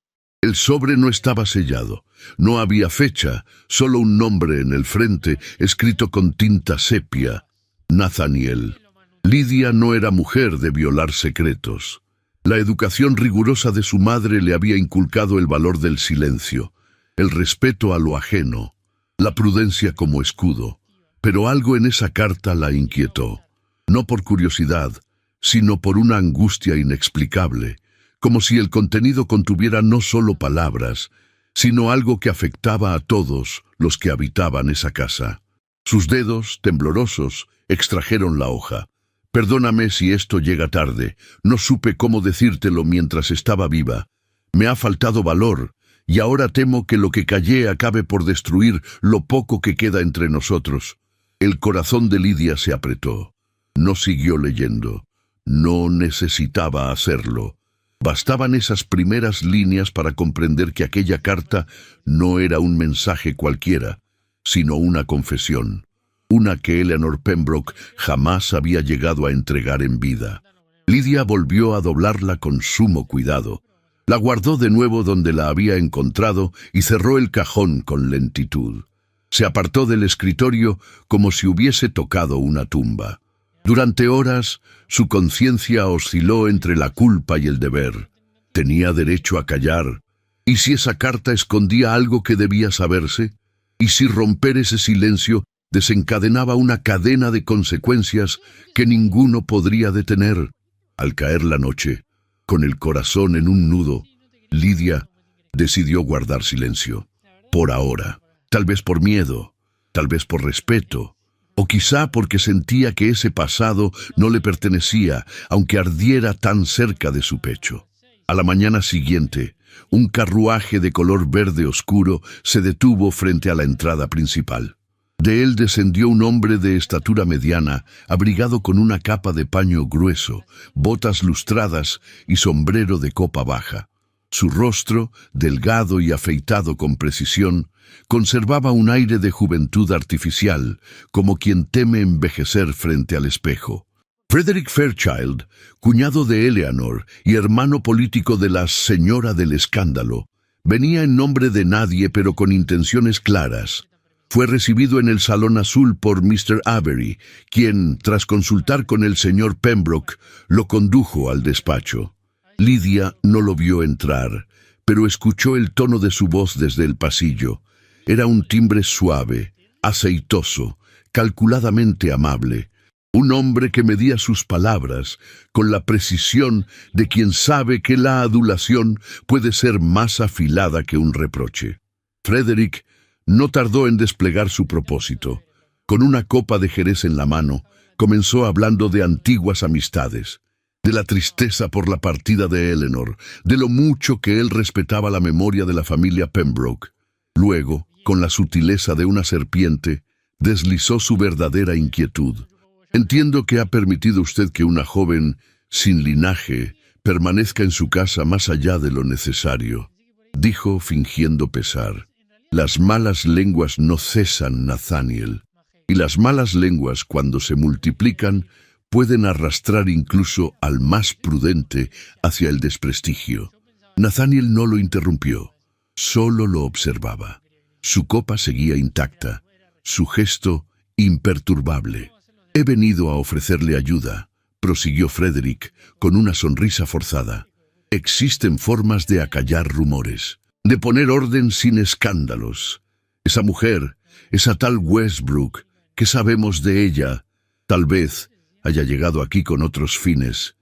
El sobre no estaba sellado. No había fecha, solo un nombre en el frente, escrito con tinta sepia: Nathaniel. Lidia no era mujer de violar secretos. La educación rigurosa de su madre le había inculcado el valor del silencio, el respeto a lo ajeno, la prudencia como escudo. Pero algo en esa carta la inquietó, no por curiosidad, sino por una angustia inexplicable, como si el contenido contuviera no solo palabras, sino algo que afectaba a todos los que habitaban esa casa. Sus dedos, temblorosos, extrajeron la hoja. Perdóname si esto llega tarde. No supe cómo decírtelo mientras estaba viva. Me ha faltado valor, y ahora temo que lo que callé acabe por destruir lo poco que queda entre nosotros. El corazón de Lidia se apretó. No siguió leyendo. No necesitaba hacerlo. Bastaban esas primeras líneas para comprender que aquella carta no era un mensaje cualquiera, sino una confesión, una que Eleanor Pembroke jamás había llegado a entregar en vida. Lidia volvió a doblarla con sumo cuidado. La guardó de nuevo donde la había encontrado y cerró el cajón con lentitud. Se apartó del escritorio como si hubiese tocado una tumba. Durante horas, su conciencia osciló entre la culpa y el deber. Tenía derecho a callar. ¿Y si esa carta escondía algo que debía saberse? ¿Y si romper ese silencio desencadenaba una cadena de consecuencias que ninguno podría detener? Al caer la noche, con el corazón en un nudo, Lidia decidió guardar silencio. Por ahora, tal vez por miedo, tal vez por respeto, o quizá porque sentía que ese pasado no le pertenecía, aunque ardiera tan cerca de su pecho. A la mañana siguiente, un carruaje de color verde oscuro se detuvo frente a la entrada principal. De él descendió un hombre de estatura mediana, abrigado con una capa de paño grueso, botas lustradas y sombrero de copa baja. Su rostro, delgado y afeitado con precisión, conservaba un aire de juventud artificial, como quien teme envejecer frente al espejo. Frederick Fairchild, cuñado de Eleanor y hermano político de la señora del escándalo, venía en nombre de nadie pero con intenciones claras. Fue recibido en el Salón Azul por Mr. Avery, quien, tras consultar con el señor Pembroke, lo condujo al despacho. Lidia no lo vio entrar, pero escuchó el tono de su voz desde el pasillo. Era un timbre suave, aceitoso, calculadamente amable. Un hombre que medía sus palabras con la precisión de quien sabe que la adulación puede ser más afilada que un reproche. Frederick no tardó en desplegar su propósito. Con una copa de jerez en la mano, comenzó hablando de antiguas amistades, de la tristeza por la partida de Eleanor, de lo mucho que él respetaba la memoria de la familia Pembroke. Luego, con la sutileza de una serpiente, deslizó su verdadera inquietud. Entiendo que ha permitido usted que una joven sin linaje permanezca en su casa más allá de lo necesario, dijo fingiendo pesar. Las malas lenguas no cesan, Nathaniel, y las malas lenguas, cuando se multiplican, pueden arrastrar incluso al más prudente hacia el desprestigio. Nathaniel no lo interrumpió, solo lo observaba. Su copa seguía intacta, su gesto imperturbable. He venido a ofrecerle ayuda, prosiguió Frederick con una sonrisa forzada. Existen formas de acallar rumores, de poner orden sin escándalos. Esa mujer, esa tal Westbrook, ¿qué sabemos de ella? Tal vez haya llegado aquí con otros fines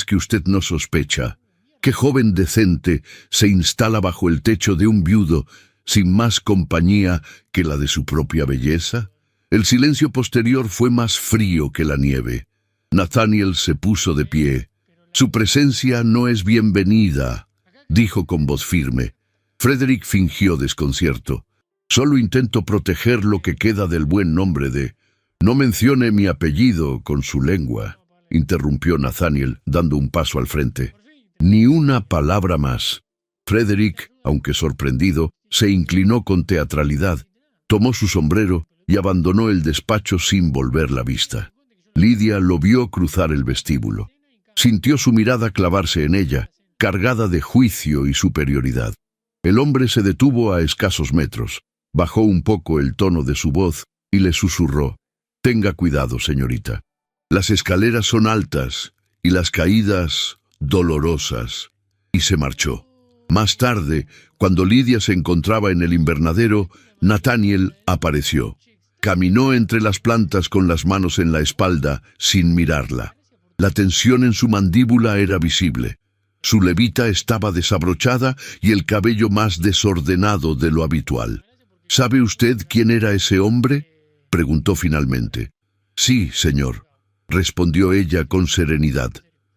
que usted no sospecha. ¿Qué joven decente se instala bajo el techo de un viudo sin más compañía que la de su propia belleza? El silencio posterior fue más frío que la nieve. Nathaniel se puso de pie. Su presencia no es bienvenida, dijo con voz firme. Frederick fingió desconcierto. Solo intento proteger lo que queda del buen nombre de... No mencione mi apellido con su lengua, interrumpió Nathaniel, dando un paso al frente. Ni una palabra más. Frederick, aunque sorprendido, se inclinó con teatralidad, tomó su sombrero y abandonó el despacho sin volver la vista. Lidia lo vio cruzar el vestíbulo. Sintió su mirada clavarse en ella, cargada de juicio y superioridad. El hombre se detuvo a escasos metros, bajó un poco el tono de su voz y le susurró: «Tenga cuidado, señorita. Las escaleras son altas y las caídas dolorosas». Y se marchó. Más tarde, cuando Lidia se encontraba en el invernadero, Nathaniel apareció. Caminó entre las plantas con las manos en la espalda, sin mirarla. La tensión en su mandíbula era visible. Su levita estaba desabrochada y el cabello más desordenado de lo habitual. ¿Sabe usted quién era ese hombre?, preguntó finalmente. Sí, señor, respondió ella con serenidad.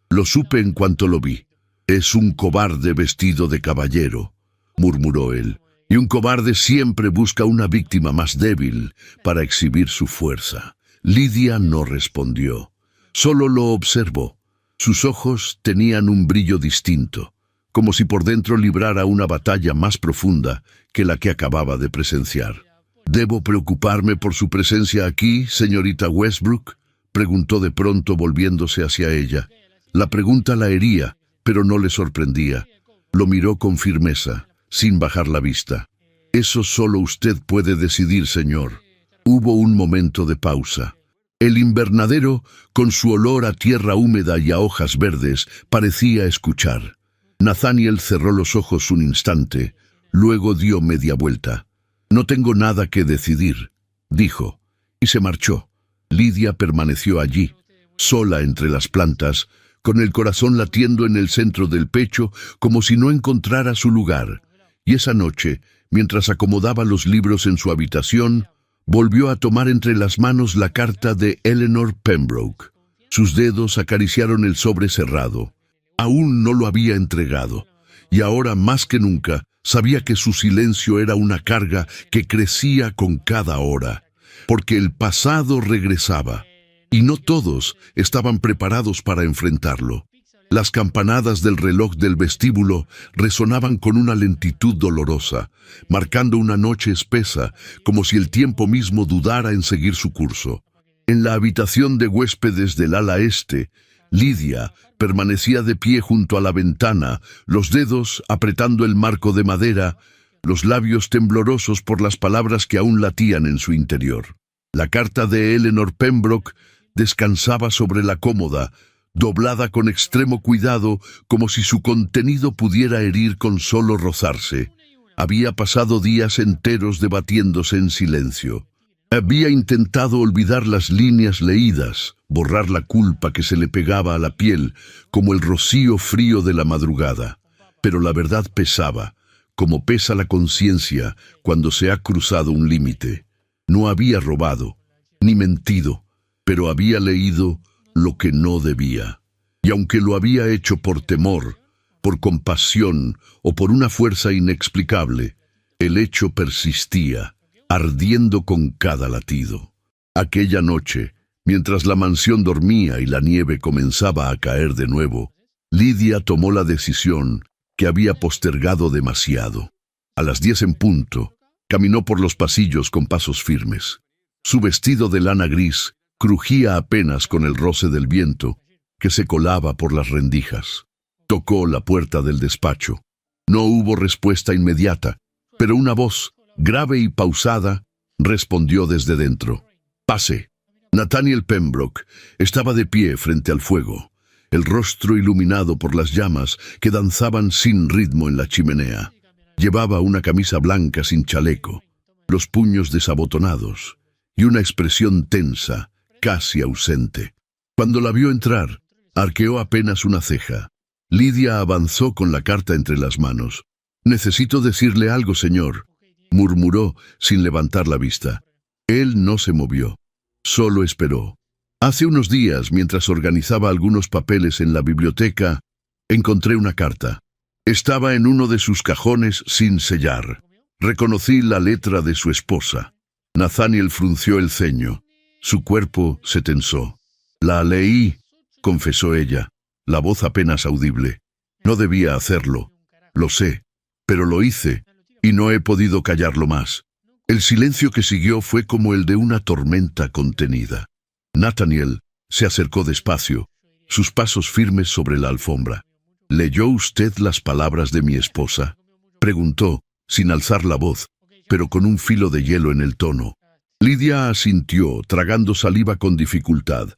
Lo supe en cuanto lo vi. Es un cobarde vestido de caballero, murmuró él. Y un cobarde siempre busca una víctima más débil para exhibir su fuerza. Lidia no respondió. Solo lo observó. Sus ojos tenían un brillo distinto, como si por dentro librara una batalla más profunda que la que acababa de presenciar. ¿Debo preocuparme por su presencia aquí, señorita Westbrook?, preguntó de pronto volviéndose hacia ella. La pregunta la hería, pero no le sorprendía. Lo miró con firmeza, sin bajar la vista. Eso solo usted puede decidir, señor. Hubo un momento de pausa. El invernadero, con su olor a tierra húmeda y a hojas verdes, parecía escuchar. Nathaniel cerró los ojos un instante, luego dio media vuelta. No tengo nada que decidir, dijo, y se marchó. Lidia permaneció allí, sola entre las plantas, con el corazón latiendo en el centro del pecho como si no encontrara su lugar. Y esa noche, mientras acomodaba los libros en su habitación, volvió a tomar entre las manos la carta de Eleanor Pembroke. Sus dedos acariciaron el sobre cerrado. Aún no lo había entregado, y ahora más que nunca sabía que su silencio era una carga que crecía con cada hora, porque el pasado regresaba, y no todos estaban preparados para enfrentarlo. Las campanadas del reloj del vestíbulo resonaban con una lentitud dolorosa, marcando una noche espesa, como si el tiempo mismo dudara en seguir su curso. En la habitación de huéspedes del ala este, Lidia permanecía de pie junto a la ventana, los dedos apretando el marco de madera, los labios temblorosos por las palabras que aún latían en su interior. La carta de Eleanor Pembroke descansaba sobre la cómoda, doblada con extremo cuidado, como si su contenido pudiera herir con solo rozarse. Había pasado días enteros debatiéndose en silencio. Había intentado olvidar las líneas leídas, borrar la culpa que se le pegaba a la piel, como el rocío frío de la madrugada. Pero la verdad pesaba, como pesa la conciencia cuando se ha cruzado un límite. No había robado, ni mentido, pero había leído lo que no debía. Y aunque lo había hecho por temor, por compasión o por una fuerza inexplicable, el hecho persistía, ardiendo con cada latido. Aquella noche, mientras la mansión dormía y la nieve comenzaba a caer de nuevo, Lidia tomó la decisión que había postergado demasiado. A las 10 en punto, caminó por los pasillos con pasos firmes. Su vestido de lana gris crujía apenas con el roce del viento que se colaba por las rendijas. Tocó la puerta del despacho. No hubo respuesta inmediata, pero una voz, grave y pausada, respondió desde dentro. «Pase». Nathaniel Pembroke estaba de pie frente al fuego, el rostro iluminado por las llamas que danzaban sin ritmo en la chimenea. Llevaba una camisa blanca sin chaleco, los puños desabotonados y una expresión tensa, casi ausente. Cuando la vio entrar, arqueó apenas una ceja. Lidia avanzó con la carta entre las manos. «Necesito decirle algo, señor», murmuró sin levantar la vista. Él no se movió, solo esperó. «Hace unos días, mientras organizaba algunos papeles en la biblioteca, encontré una carta. Estaba en uno de sus cajones sin sellar. Reconocí la letra de su esposa». Nathaniel frunció el ceño. Su cuerpo se tensó. «La leí», confesó ella, la voz apenas audible. «No debía hacerlo. Lo sé, pero lo hice, y no he podido callarlo más». El silencio que siguió fue como el de una tormenta contenida. Nathaniel se acercó despacio, sus pasos firmes sobre la alfombra. «¿Leyó usted las palabras de mi esposa?», preguntó, sin alzar la voz, pero con un filo de hielo en el tono. Lidia asintió, tragando saliva con dificultad.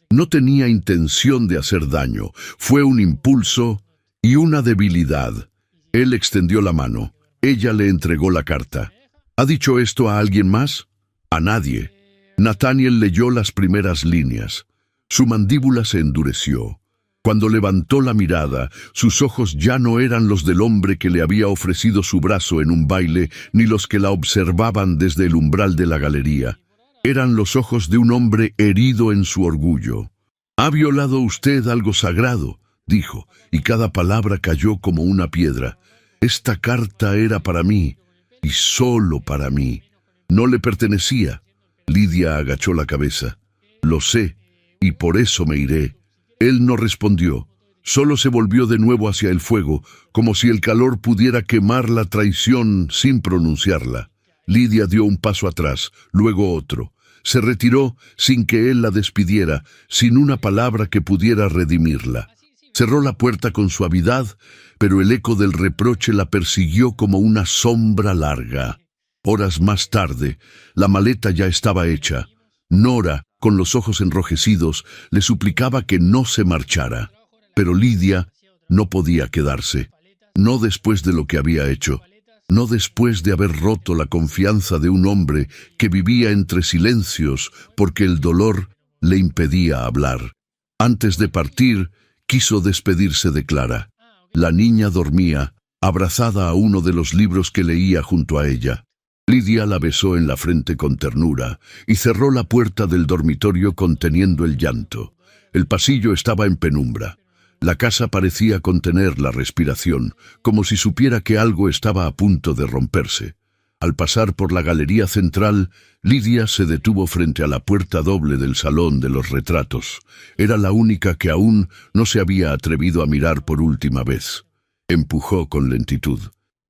No tenía intención de hacer daño, fue un impulso y una debilidad. Él extendió la mano, ella le entregó la carta. «¿Ha dicho esto a alguien más?». «A nadie». Nathaniel leyó las primeras líneas. Su mandíbula se endureció. Cuando levantó la mirada, sus ojos ya no eran los del hombre que le había ofrecido su brazo en un baile, ni los que la observaban desde el umbral de la galería. Eran los ojos de un hombre herido en su orgullo. «Ha violado usted algo sagrado», dijo, y cada palabra cayó como una piedra. «Esta carta era para mí, y solo para mí. No le pertenecía». Lidia agachó la cabeza. «Lo sé, y por eso me iré». Él no respondió. Solo se volvió de nuevo hacia el fuego, como si el calor pudiera quemar la traición sin pronunciarla. Lidia dio un paso atrás, luego otro. Se retiró sin que él la despidiera, sin una palabra que pudiera redimirla. Cerró la puerta con suavidad, pero el eco del reproche la persiguió como una sombra larga. Horas más tarde, la maleta ya estaba hecha. Nora, con los ojos enrojecidos, le suplicaba que no se marchara. Pero Lidia no podía quedarse. No después de lo que había hecho. No después de haber roto la confianza de un hombre que vivía entre silencios porque el dolor le impedía hablar. Antes de partir, quiso despedirse de Clara. La niña dormía, abrazada a uno de los libros que leía junto a ella. Lidia la besó en la frente con ternura y cerró la puerta del dormitorio conteniendo el llanto. El pasillo estaba en penumbra. La casa parecía contener la respiración, como si supiera que algo estaba a punto de romperse. Al pasar por la galería central, Lidia se detuvo frente a la puerta doble del salón de los retratos. Era la única que aún no se había atrevido a mirar por última vez. Empujó con lentitud.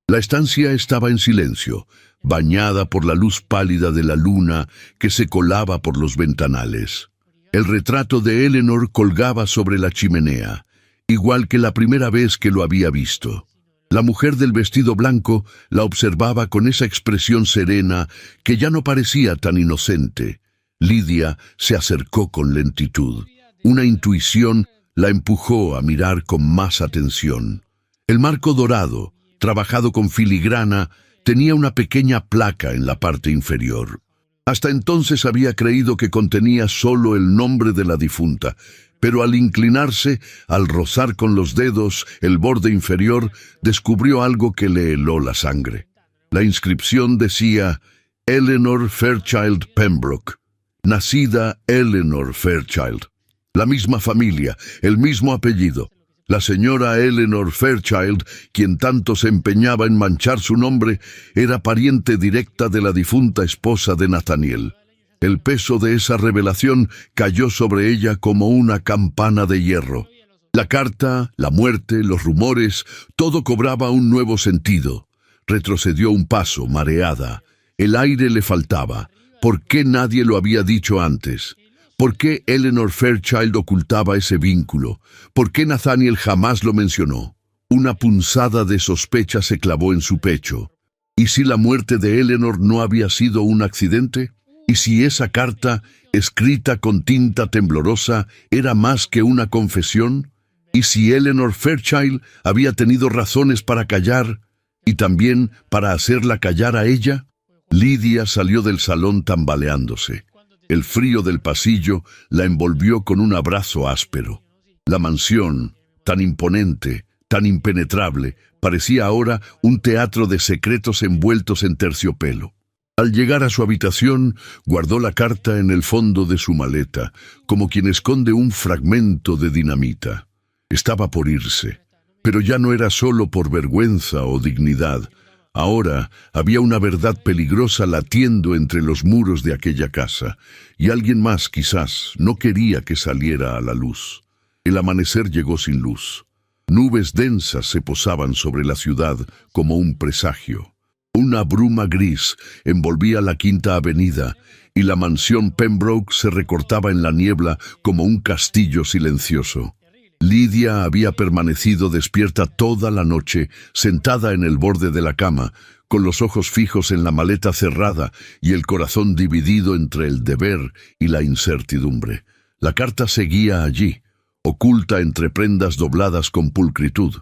La estancia estaba en silencio, bañada por la luz pálida de la luna que se colaba por los ventanales. El retrato de Eleanor colgaba sobre la chimenea, igual que la primera vez que lo había visto. La mujer del vestido blanco la observaba con esa expresión serena que ya no parecía tan inocente. Lidia se acercó con lentitud. Una intuición la empujó a mirar con más atención. El marco dorado, trabajado con filigrana, tenía una pequeña placa en la parte inferior. Hasta entonces había creído que contenía solo el nombre de la difunta, pero al inclinarse, al rozar con los dedos el borde inferior, descubrió algo que le heló la sangre. La inscripción decía: Eleanor Fairchild Pembroke, nacida Eleanor Fairchild. La misma familia, el mismo apellido. La señora Eleanor Fairchild, quien tanto se empeñaba en manchar su nombre, era pariente directa de la difunta esposa de Nathaniel. El peso de esa revelación cayó sobre ella como una campana de hierro. La carta, la muerte, los rumores, todo cobraba un nuevo sentido. Retrocedió un paso, mareada. El aire le faltaba. ¿Por qué nadie lo había dicho antes? ¿Por qué Eleanor Fairchild ocultaba ese vínculo? ¿Por qué Nathaniel jamás lo mencionó? Una punzada de sospecha se clavó en su pecho. ¿Y si la muerte de Eleanor no había sido un accidente? ¿Y si esa carta, escrita con tinta temblorosa, era más que una confesión? ¿Y si Eleanor Fairchild había tenido razones para callar y también para hacerla callar a ella? Lidia salió del salón tambaleándose. El frío del pasillo la envolvió con un abrazo áspero. La mansión, tan imponente, tan impenetrable, parecía ahora un teatro de secretos envueltos en terciopelo. Al llegar a su habitación, guardó la carta en el fondo de su maleta, como quien esconde un fragmento de dinamita. Estaba por irse, pero ya no era solo por vergüenza o dignidad. Ahora había una verdad peligrosa latiendo entre los muros de aquella casa, y alguien más, quizás, no quería que saliera a la luz. El amanecer llegó sin luz. Nubes densas se posaban sobre la ciudad como un presagio. Una bruma gris envolvía la Quinta Avenida, y la mansión Pembroke se recortaba en la niebla como un castillo silencioso. Lidia había permanecido despierta toda la noche, sentada en el borde de la cama, con los ojos fijos en la maleta cerrada y el corazón dividido entre el deber y la incertidumbre. La carta seguía allí, oculta entre prendas dobladas con pulcritud,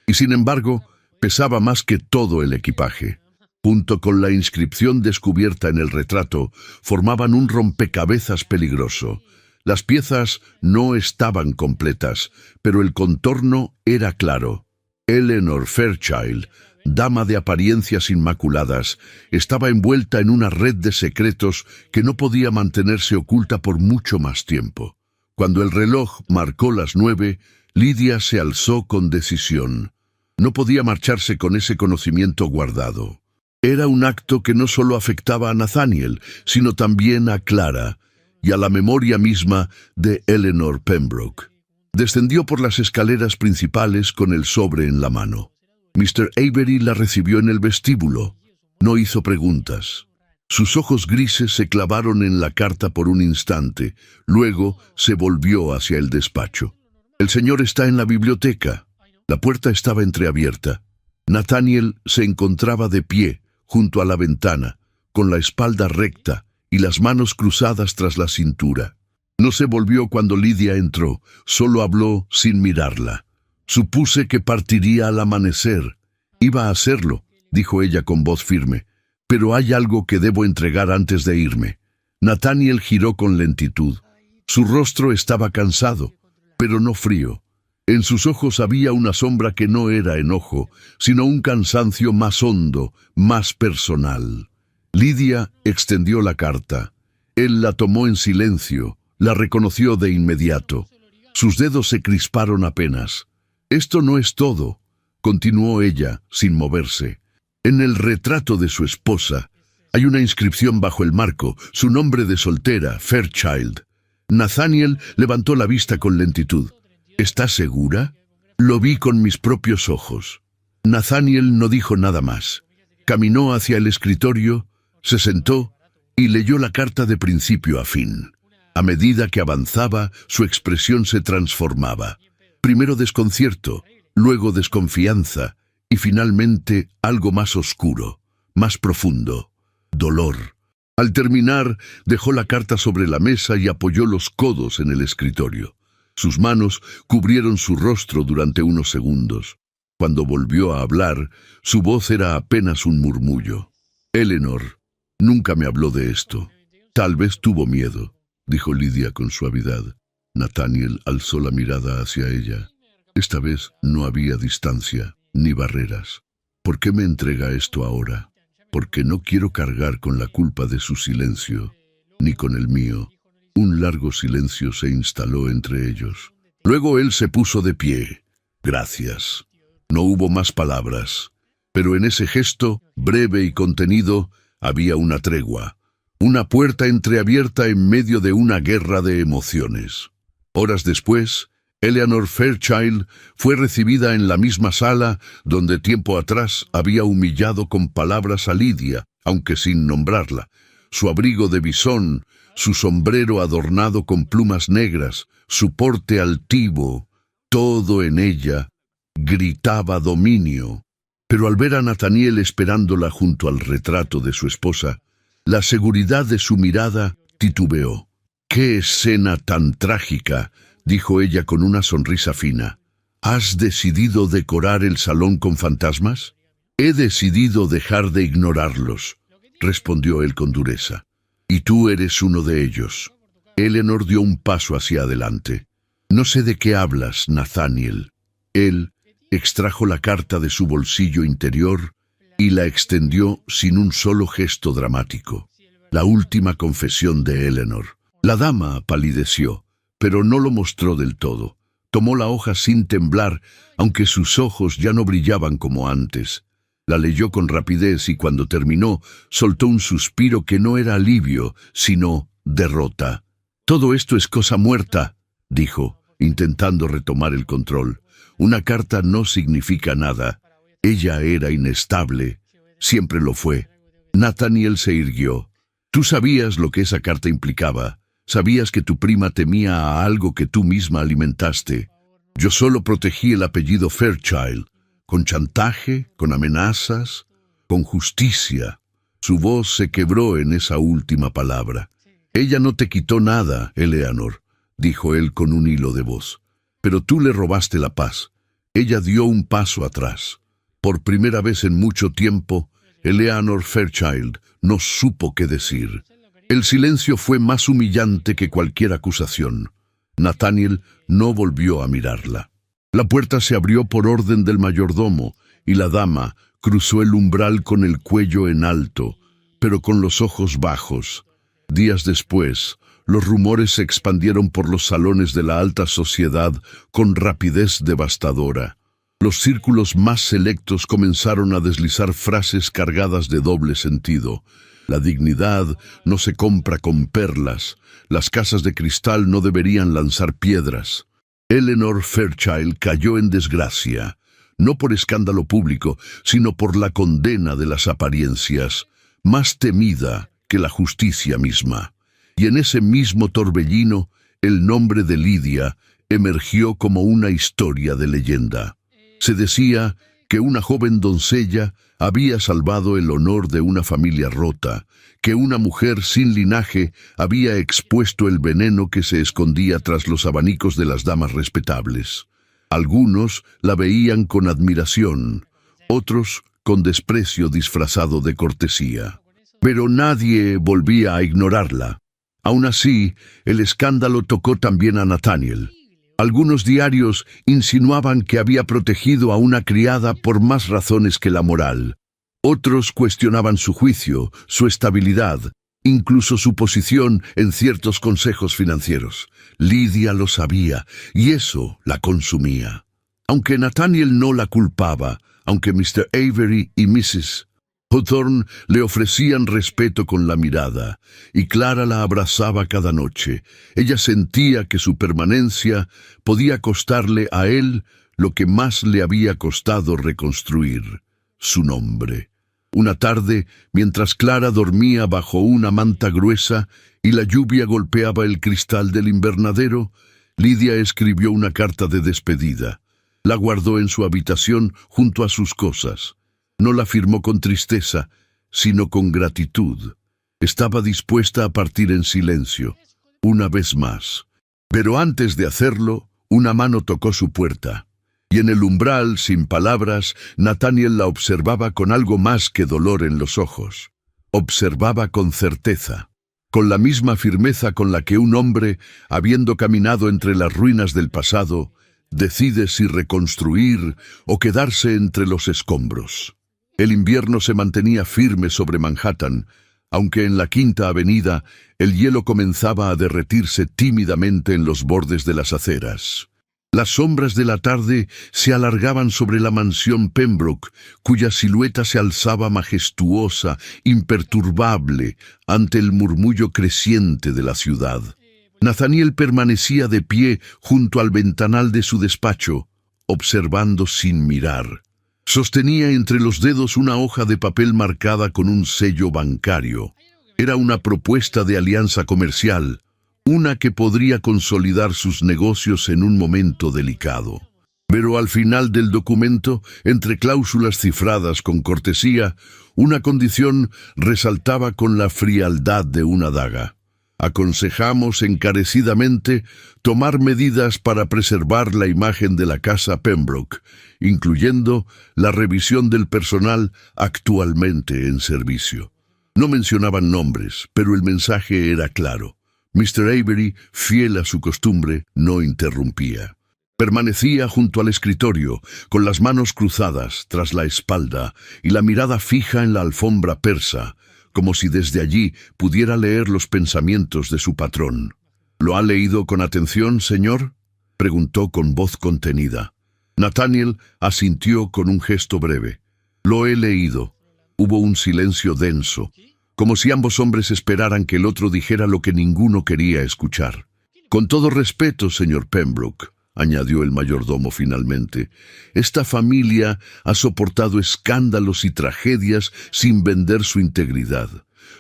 y sin embargo pesaba más que todo el equipaje. Junto con la inscripción descubierta en el retrato, formaban un rompecabezas peligroso. Las piezas no estaban completas, pero el contorno era claro. Eleanor Fairchild, dama de apariencias inmaculadas, estaba envuelta en una red de secretos que no podía mantenerse oculta por mucho más tiempo. Cuando el reloj marcó las 9, Lidia se alzó con decisión. No podía marcharse con ese conocimiento guardado. Era un acto que no solo afectaba a Nathaniel, sino también a Clara y a la memoria misma de Eleanor Pembroke. Descendió por las escaleras principales con el sobre en la mano. Mr. Avery la recibió en el vestíbulo. No hizo preguntas. Sus ojos grises se clavaron en la carta por un instante. Luego se volvió hacia el despacho. «El señor está en la biblioteca». La puerta estaba entreabierta. Nathaniel se encontraba de pie, junto a la ventana, con la espalda recta y las manos cruzadas tras la cintura. No se volvió cuando Lidia entró, solo habló sin mirarla. «Supuse que partiría al amanecer». «Iba a hacerlo», dijo ella con voz firme, «pero hay algo que debo entregar antes de irme». Nathaniel giró con lentitud. Su rostro estaba cansado, pero no frío. En sus ojos había una sombra que no era enojo, sino un cansancio más hondo, más personal. Lidia extendió la carta. Él la tomó en silencio, la reconoció de inmediato. Sus dedos se crisparon apenas. «Esto no es todo», continuó ella, sin moverse. «En el retrato de su esposa hay una inscripción bajo el marco, su nombre de soltera, Fairchild». Nathaniel levantó la vista con lentitud. «¿Estás segura?» «Lo vi con mis propios ojos». Nathaniel no dijo nada más. Caminó hacia el escritorio, se sentó y leyó la carta de principio a fin. A medida que avanzaba, su expresión se transformaba. Primero desconcierto, luego desconfianza y finalmente algo más oscuro, más profundo: dolor. Al terminar, dejó la carta sobre la mesa y apoyó los codos en el escritorio. Sus manos cubrieron su rostro durante unos segundos. Cuando volvió a hablar, su voz era apenas un murmullo. «Eleanor nunca me habló de esto. Tal vez tuvo miedo», dijo Lidia con suavidad. Nathaniel alzó la mirada hacia ella. Esta vez no había distancia ni barreras. «¿Por qué me entrega esto ahora? Porque no quiero cargar con la culpa de su silencio, ni con el mío». Un largo silencio se instaló entre ellos. Luego él se puso de pie. «Gracias». No hubo más palabras, pero en ese gesto, breve y contenido, había una tregua, una puerta entreabierta en medio de una guerra de emociones. Horas después, Eleanor Fairchild fue recibida en la misma sala donde tiempo atrás había humillado con palabras a Lidia, aunque sin nombrarla. Su abrigo de bisón, su sombrero adornado con plumas negras, su porte altivo, todo en ella gritaba dominio. Pero al ver a Nathaniel esperándola junto al retrato de su esposa, la seguridad de su mirada titubeó. «¡Qué escena tan trágica!», dijo ella con una sonrisa fina. «¿Has decidido decorar el salón con fantasmas?» «He decidido dejar de ignorarlos», respondió él con dureza. «Y tú eres uno de ellos». Eleanor dio un paso hacia adelante. «No sé de qué hablas, Nathaniel». Él extrajo la carta de su bolsillo interior y la extendió sin un solo gesto dramático. La última confesión de Eleanor. La dama palideció, pero no lo mostró del todo. Tomó la hoja sin temblar, aunque sus ojos ya no brillaban como antes. La leyó con rapidez y cuando terminó, soltó un suspiro que no era alivio, sino derrota. «Todo esto es cosa muerta», dijo, intentando retomar el control. «Una carta no significa nada. Ella era inestable. Siempre lo fue». Nathaniel se irguió. «Tú sabías lo que esa carta implicaba. Sabías que tu prima temía a algo que tú misma alimentaste. Yo solo protegí el apellido Fairchild. Con chantaje, con amenazas, con justicia». Su voz se quebró en esa última palabra. «Ella no te quitó nada, Eleanor», dijo él con un hilo de voz. «Pero tú le robaste la paz. Ella dio un paso atrás. Por primera vez en mucho tiempo, Eleanor Fairchild no supo qué decir. El silencio fue más humillante que cualquier acusación. Nathaniel no volvió a mirarla. La puerta se abrió por orden del mayordomo, y la dama, Cruzó el umbral con el cuello en alto, pero con los ojos bajos. Días después, los rumores se expandieron por los salones de la alta sociedad con rapidez devastadora. Los círculos más selectos comenzaron a deslizar frases cargadas de doble sentido. La dignidad no se compra con perlas. Las casas de cristal no deberían lanzar piedras. Eleanor Fairchild cayó en desgracia, no por escándalo público, sino por la condena de las apariencias, más temida que la justicia misma. Y en ese mismo torbellino, el nombre de Lydia emergió como una historia de leyenda. Se decía que una joven doncella había salvado el honor de una familia rota, que una mujer sin linaje había expuesto el veneno que se escondía tras los abanicos de las damas respetables. Algunos la veían con admiración, otros con desprecio disfrazado de cortesía. Pero nadie volvía a ignorarla. Aún así, el escándalo tocó también a Nathaniel. Algunos diarios insinuaban que había protegido a una criada por más razones que la moral. Otros cuestionaban su juicio, su estabilidad, incluso su posición en ciertos consejos financieros. Lydia lo sabía, y eso la consumía. Aunque Nathaniel no la culpaba, aunque Mr. Avery y Mrs. Hawthorne le ofrecían respeto con la mirada, y Clara la abrazaba cada noche. Ella sentía que su permanencia podía costarle a él lo que más le había costado reconstruir: su nombre. Una tarde, mientras Clara dormía bajo una manta gruesa y la lluvia golpeaba el cristal del invernadero, Lydia escribió una carta de despedida. La guardó en su habitación junto a sus cosas. No la firmó con tristeza, sino con gratitud. Estaba dispuesta a partir en silencio, una vez más. Pero antes de hacerlo, una mano tocó su puerta. Y en el umbral, sin palabras, Nathaniel la observaba con algo más que dolor en los ojos. Observaba con certeza, con la misma firmeza con la que un hombre, habiendo caminado entre las ruinas del pasado, decide si reconstruir o quedarse entre los escombros. El invierno se mantenía firme sobre Manhattan, aunque en la Quinta Avenida el hielo comenzaba a derretirse tímidamente en los bordes de las aceras. Las sombras de la tarde se alargaban sobre la mansión Pembroke, cuya silueta se alzaba majestuosa, imperturbable, ante el murmullo creciente de la ciudad. Nathaniel permanecía de pie junto al ventanal de su despacho, observando sin mirar. Sostenía entre los dedos una hoja de papel marcada con un sello bancario. Era una propuesta de alianza comercial, una que podría consolidar sus negocios en un momento delicado. Pero al final del documento, entre cláusulas cifradas con cortesía, una condición resaltaba con la frialdad de una daga. Aconsejamos encarecidamente tomar medidas para preservar la imagen de la casa Pembroke, incluyendo la revisión del personal actualmente en servicio. No mencionaban nombres, pero el mensaje era claro. Mr. Avery, fiel a su costumbre, no interrumpía. Permanecía junto al escritorio, con las manos cruzadas tras la espalda y la mirada fija en la alfombra persa, como si desde allí pudiera leer los pensamientos de su patrón. —¿Lo ha leído con atención, señor? —preguntó con voz contenida. Nathaniel asintió con un gesto breve. —Lo he leído. Hubo un silencio denso, como si ambos hombres esperaran que el otro dijera lo que ninguno quería escuchar. —Con todo respeto, señor Pembroke —añadió el mayordomo finalmente—, esta familia ha soportado escándalos y tragedias sin vender su integridad.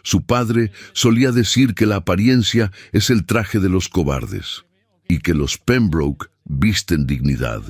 Su padre solía decir que la apariencia es el traje de los cobardes, y que los Pembroke visten dignidad.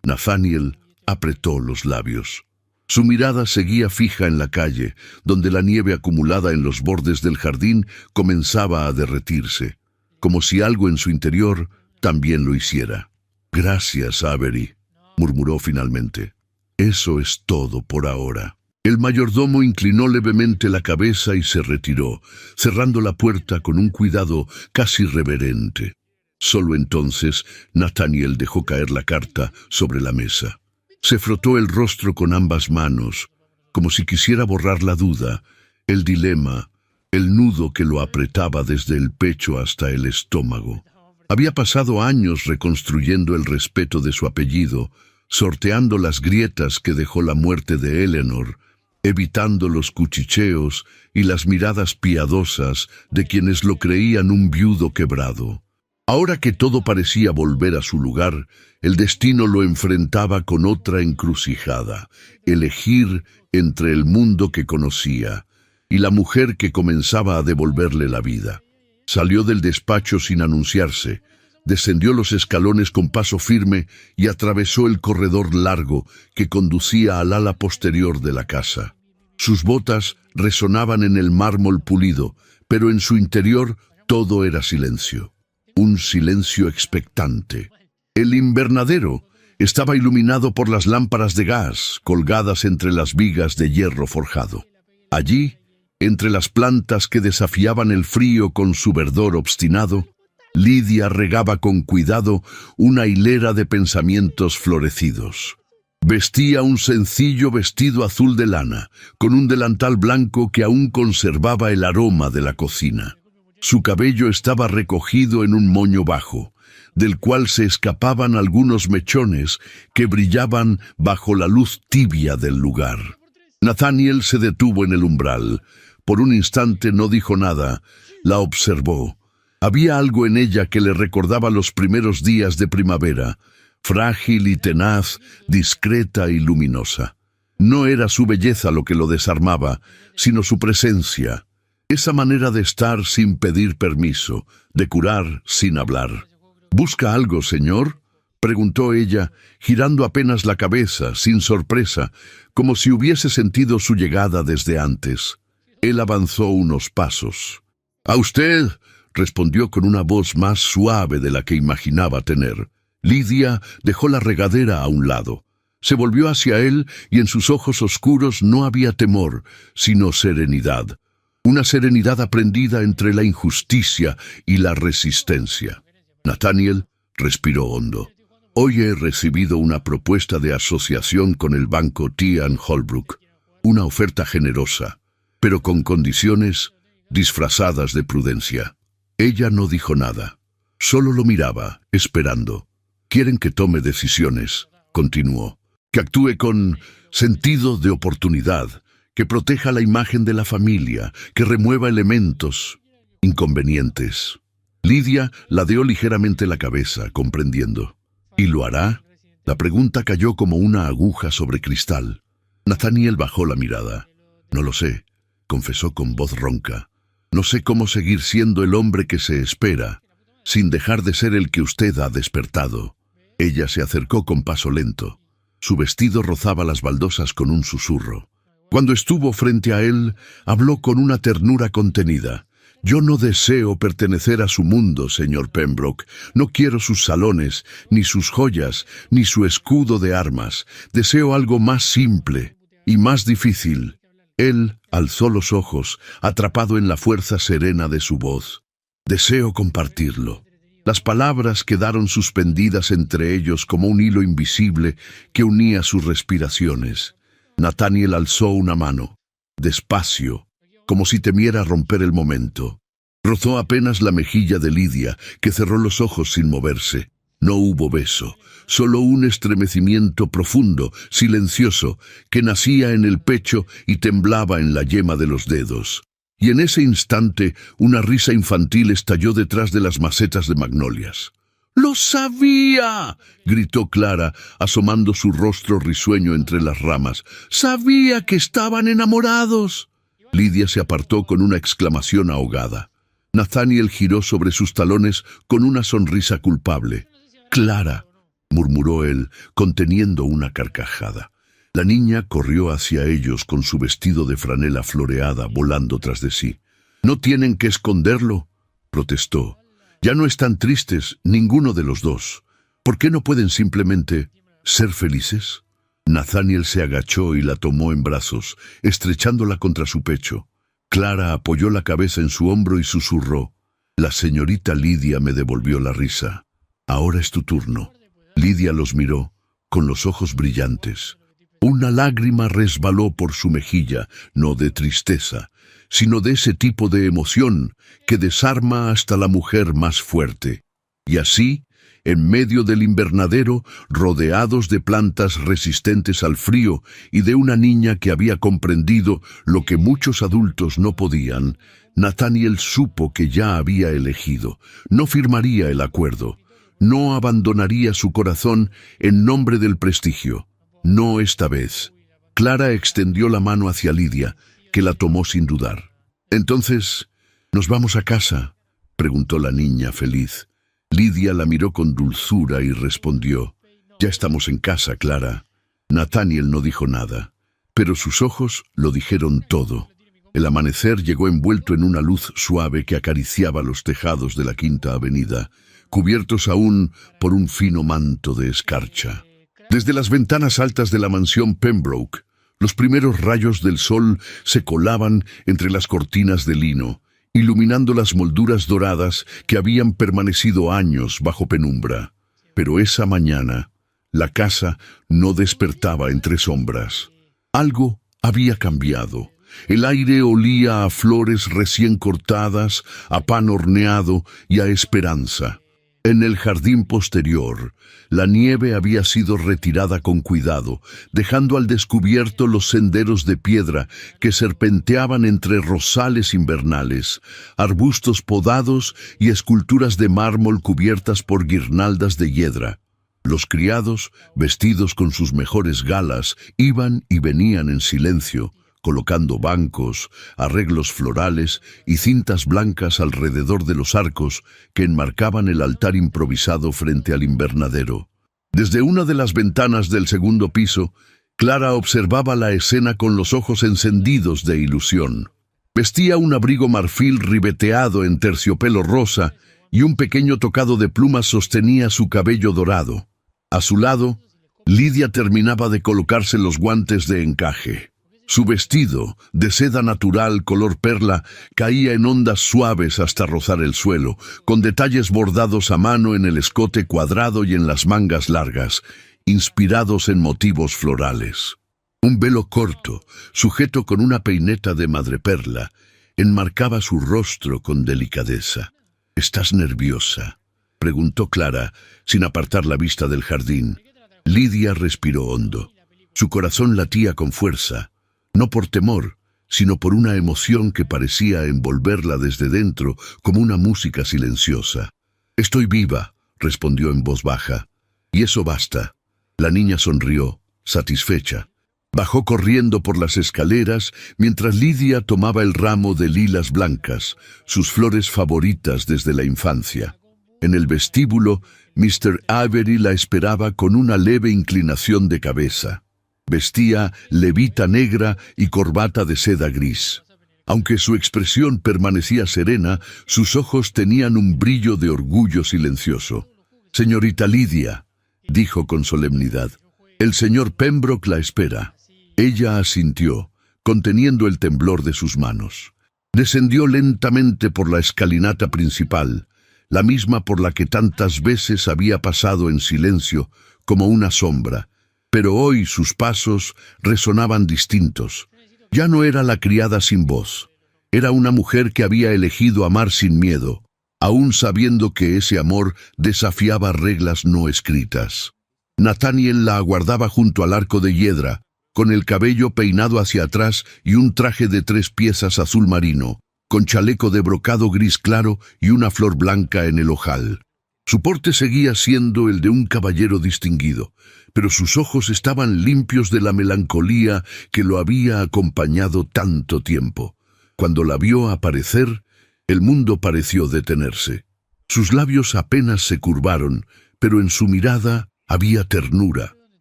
Nathaniel apretó los labios. Su mirada seguía fija en la calle, donde la nieve acumulada en los bordes del jardín comenzaba a derretirse, como si algo en su interior también lo hiciera. —Gracias, Avery —murmuró finalmente—. Eso es todo por ahora. El mayordomo inclinó levemente la cabeza y se retiró, cerrando la puerta con un cuidado casi reverente. Solo entonces Nathaniel dejó caer la carta sobre la mesa. Se frotó el rostro con ambas manos. como si quisiera borrar la duda, el dilema, el nudo que lo apretaba desde el pecho hasta el estómago. Había pasado años reconstruyendo el respeto de su apellido, sorteando las grietas que dejó la muerte de Eleanor, evitando los cuchicheos y las miradas piadosas de quienes lo creían un viudo quebrado. Ahora que todo parecía volver a su lugar, el destino lo enfrentaba con otra encrucijada: elegir entre el mundo que conocía y la mujer que comenzaba a devolverle la vida. Salió del despacho sin anunciarse, descendió los escalones con paso firme y atravesó el corredor largo que conducía al ala posterior de la casa. Sus botas resonaban en el mármol pulido, pero en su interior todo era silencio. Un silencio expectante. El invernadero estaba iluminado por las lámparas de gas colgadas entre las vigas de hierro forjado. Allí, entre las plantas que desafiaban el frío con su verdor obstinado, Lidia regaba con cuidado una hilera de pensamientos florecidos. Vestía un sencillo vestido azul de lana, con un delantal blanco que aún conservaba el aroma de la cocina. Su cabello estaba recogido en un moño bajo, del cual se escapaban algunos mechones que brillaban bajo la luz tibia del lugar. Nathaniel se detuvo en el umbral. Por un instante no dijo nada, la observó. Había algo en ella que le recordaba los primeros días de primavera, frágil y tenaz, discreta y luminosa. No era su belleza lo que lo desarmaba, sino su presencia, esa manera de estar sin pedir permiso, de curar sin hablar. ¿Busca algo, señor?, preguntó ella, girando apenas la cabeza, sin sorpresa, como si hubiese sentido su llegada desde antes. Él avanzó unos pasos. «¿A usted?», respondió con una voz más suave de la que imaginaba tener. Lidia dejó la regadera a un lado. Se volvió hacia él y en sus ojos oscuros no había temor, sino serenidad. Una serenidad aprendida entre la injusticia y la resistencia. Nathaniel respiró hondo. «Hoy he recibido una propuesta de asociación con el banco T. Holbrook. Una oferta generosa, pero con condiciones disfrazadas de prudencia». Ella no dijo nada. Solo lo miraba, esperando. «Quieren que tome decisiones», continuó. «Que actúe con sentido de oportunidad, que proteja la imagen de la familia, que remueva elementos inconvenientes». Lidia ladeó ligeramente la cabeza, comprendiendo. «¿Y lo hará?». La pregunta cayó como una aguja sobre cristal. Nathaniel bajó la mirada. «No lo sé», confesó con voz ronca. «No sé cómo seguir siendo el hombre que se espera, sin dejar de ser el que usted ha despertado». Ella se acercó con paso lento. Su vestido rozaba las baldosas con un susurro. Cuando estuvo frente a él, habló con una ternura contenida. «Yo no deseo pertenecer a su mundo, señor Pembroke. No quiero sus salones, ni sus joyas, ni su escudo de armas. Deseo algo más simple y más difícil». Él alzó los ojos, atrapado en la fuerza serena de su voz. «Deseo compartirlo». Las palabras quedaron suspendidas entre ellos como un hilo invisible que unía sus respiraciones. Nathaniel alzó una mano, despacio, como si temiera romper el momento. Rozó apenas la mejilla de Lidia, que cerró los ojos sin moverse. No hubo beso, solo un estremecimiento profundo, silencioso, que nacía en el pecho y temblaba en la yema de los dedos. Y en ese instante una risa infantil estalló detrás de las macetas de magnolias. «¡Lo sabía!», gritó Clara, asomando su rostro risueño entre las ramas. «¡Sabía que estaban enamorados!». Lidia se apartó con una exclamación ahogada. Nathaniel giró sobre sus talones con una sonrisa culpable. «Clara», murmuró él, conteniendo una carcajada. La niña corrió hacia ellos con su vestido de franela floreada volando tras de sí. «No tienen que esconderlo», protestó. «Ya no están tristes, ninguno de los dos. ¿Por qué no pueden simplemente ser felices?». Nathaniel se agachó y la tomó en brazos, estrechándola contra su pecho. Clara apoyó la cabeza en su hombro y susurró: «La señorita Lidia me devolvió la risa. Ahora es tu turno». Lidia los miró, con los ojos brillantes. Una lágrima resbaló por su mejilla, no de tristeza, sino de ese tipo de emoción que desarma hasta la mujer más fuerte. Y así, en medio del invernadero, rodeados de plantas resistentes al frío y de una niña que había comprendido lo que muchos adultos no podían, Nathaniel supo que ya había elegido. No firmaría el acuerdo. No abandonaría su corazón en nombre del prestigio. No esta vez. Clara extendió la mano hacia Lidia, que la tomó sin dudar. «Entonces, ¿nos vamos a casa?», preguntó la niña feliz. Lidia la miró con dulzura y respondió: «Ya estamos en casa, Clara». Nathaniel no dijo nada, pero sus ojos lo dijeron todo. El amanecer llegó envuelto en una luz suave que acariciaba los tejados de la Quinta Avenida, cubiertos aún por un fino manto de escarcha. Desde las ventanas altas de la mansión Pembroke, los primeros rayos del sol se colaban entre las cortinas de lino, iluminando las molduras doradas que habían permanecido años bajo penumbra. Pero esa mañana, la casa no despertaba entre sombras. Algo había cambiado. El aire olía a flores recién cortadas, a pan horneado y a esperanza. En el jardín posterior, la nieve había sido retirada con cuidado, dejando al descubierto los senderos de piedra que serpenteaban entre rosales invernales, arbustos podados y esculturas de mármol cubiertas por guirnaldas de hiedra. Los criados, vestidos con sus mejores galas, iban y venían en silencio, colocando bancos, arreglos florales y cintas blancas alrededor de los arcos que enmarcaban el altar improvisado frente al invernadero. Desde una de las ventanas del segundo piso, Clara observaba la escena con los ojos encendidos de ilusión. Vestía un abrigo marfil ribeteado en terciopelo rosa y un pequeño tocado de plumas sostenía su cabello dorado. A su lado, Lidia terminaba de colocarse los guantes de encaje. Su vestido, de seda natural color perla, caía en ondas suaves hasta rozar el suelo, con detalles bordados a mano en el escote cuadrado y en las mangas largas, inspirados en motivos florales. Un velo corto, sujeto con una peineta de madreperla, enmarcaba su rostro con delicadeza. «¿Estás nerviosa?», preguntó Clara, sin apartar la vista del jardín. Lidia respiró hondo. Su corazón latía con fuerza. No por temor, sino por una emoción que parecía envolverla desde dentro como una música silenciosa. «Estoy viva», respondió en voz baja. «Y eso basta». La niña sonrió, satisfecha. Bajó corriendo por las escaleras mientras Lidia tomaba el ramo de lilas blancas, sus flores favoritas desde la infancia. En el vestíbulo, Mr. Avery la esperaba con una leve inclinación de cabeza. Vestía levita negra y corbata de seda gris. Aunque su expresión permanecía serena, sus ojos tenían un brillo de orgullo silencioso. «Señorita Lidia», dijo con solemnidad, «el señor Pembroke la espera». Ella asintió, conteniendo el temblor de sus manos. Descendió lentamente por la escalinata principal, la misma por la que tantas veces había pasado en silencio, como una sombra. Pero hoy sus pasos resonaban distintos. Ya no era la criada sin voz. Era una mujer que había elegido amar sin miedo, aún sabiendo que ese amor desafiaba reglas no escritas. Nathaniel la aguardaba junto al arco de hiedra, con el cabello peinado hacia atrás y un traje de 3 piezas azul marino, con chaleco de brocado gris claro y una flor blanca en el ojal. Su porte seguía siendo el de un caballero distinguido, pero sus ojos estaban limpios de la melancolía que lo había acompañado tanto tiempo. Cuando la vio aparecer, el mundo pareció detenerse. Sus labios apenas se curvaron, pero en su mirada había ternura,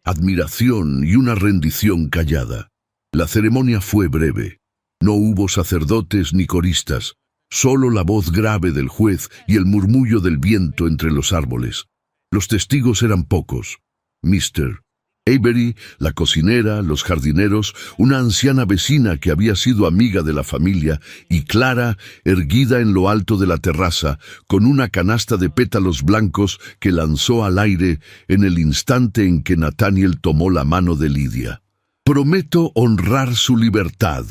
admiración y una rendición callada. La ceremonia fue breve. No hubo sacerdotes ni coristas, solo la voz grave del juez y el murmullo del viento entre los árboles. Los testigos eran pocos. Mr. Avery, la cocinera, los jardineros, una anciana vecina que había sido amiga de la familia, y Clara, erguida en lo alto de la terraza, con una canasta de pétalos blancos que lanzó al aire en el instante en que Nathaniel tomó la mano de Lidia. Prometo honrar su libertad,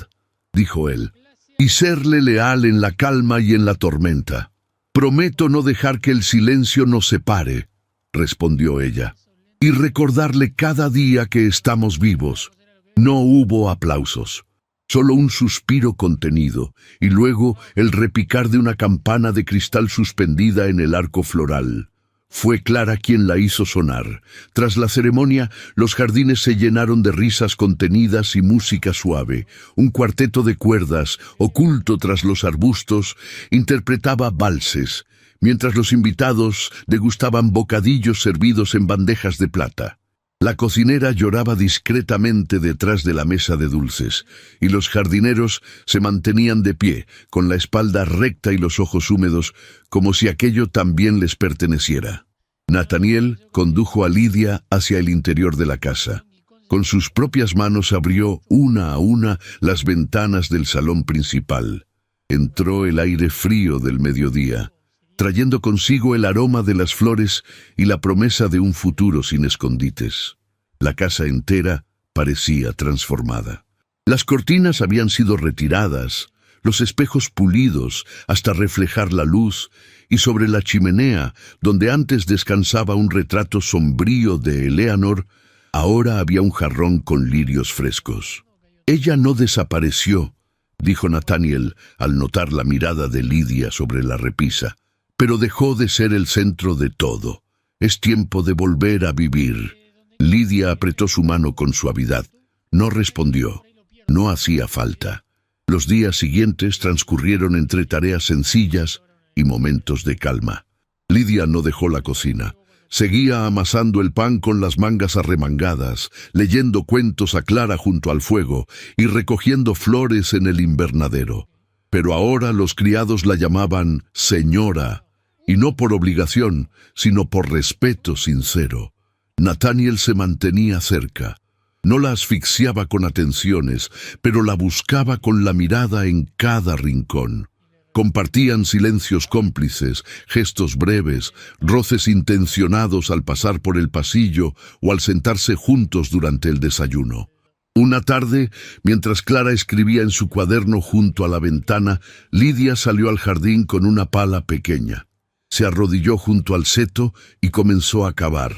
dijo él, y serle leal en la calma y en la tormenta. Prometo no dejar que el silencio nos separe, respondió ella, y recordarle cada día que estamos vivos. No hubo aplausos, solo un suspiro contenido, y luego el repicar de una campana de cristal suspendida en el arco floral. Fue Clara quien la hizo sonar. Tras la ceremonia, los jardines se llenaron de risas contenidas y música suave. Un cuarteto de cuerdas, oculto tras los arbustos, interpretaba valses, mientras los invitados degustaban bocadillos servidos en bandejas de plata. La cocinera lloraba discretamente detrás de la mesa de dulces, y los jardineros se mantenían de pie, con la espalda recta y los ojos húmedos, como si aquello también les perteneciera. Nathaniel condujo a Lidia hacia el interior de la casa. Con sus propias manos abrió una a una las ventanas del salón principal. Entró el aire frío del mediodía, trayendo consigo el aroma de las flores y la promesa de un futuro sin escondites. La casa entera parecía transformada. Las cortinas habían sido retiradas, los espejos pulidos hasta reflejar la luz, y sobre la chimenea, donde antes descansaba un retrato sombrío de Eleanor, ahora había un jarrón con lirios frescos. Ella no desapareció, dijo Nathaniel al notar la mirada de Lidia sobre la repisa, pero dejó de ser el centro de todo. Es tiempo de volver a vivir. Lidia apretó su mano con suavidad. No respondió. No hacía falta. Los días siguientes transcurrieron entre tareas sencillas y momentos de calma. Lidia no dejó la cocina. Seguía amasando el pan con las mangas arremangadas, leyendo cuentos a Clara junto al fuego y recogiendo flores en el invernadero. Pero ahora los criados la llamaban señora, y no por obligación, sino por respeto sincero. Nathaniel se mantenía cerca. No la asfixiaba con atenciones, pero la buscaba con la mirada en cada rincón. Compartían silencios cómplices, gestos breves, roces intencionados al pasar por el pasillo o al sentarse juntos durante el desayuno. Una tarde, mientras Clara escribía en su cuaderno junto a la ventana, Lidia salió al jardín con una pala pequeña. Se arrodilló junto al seto y comenzó a cavar.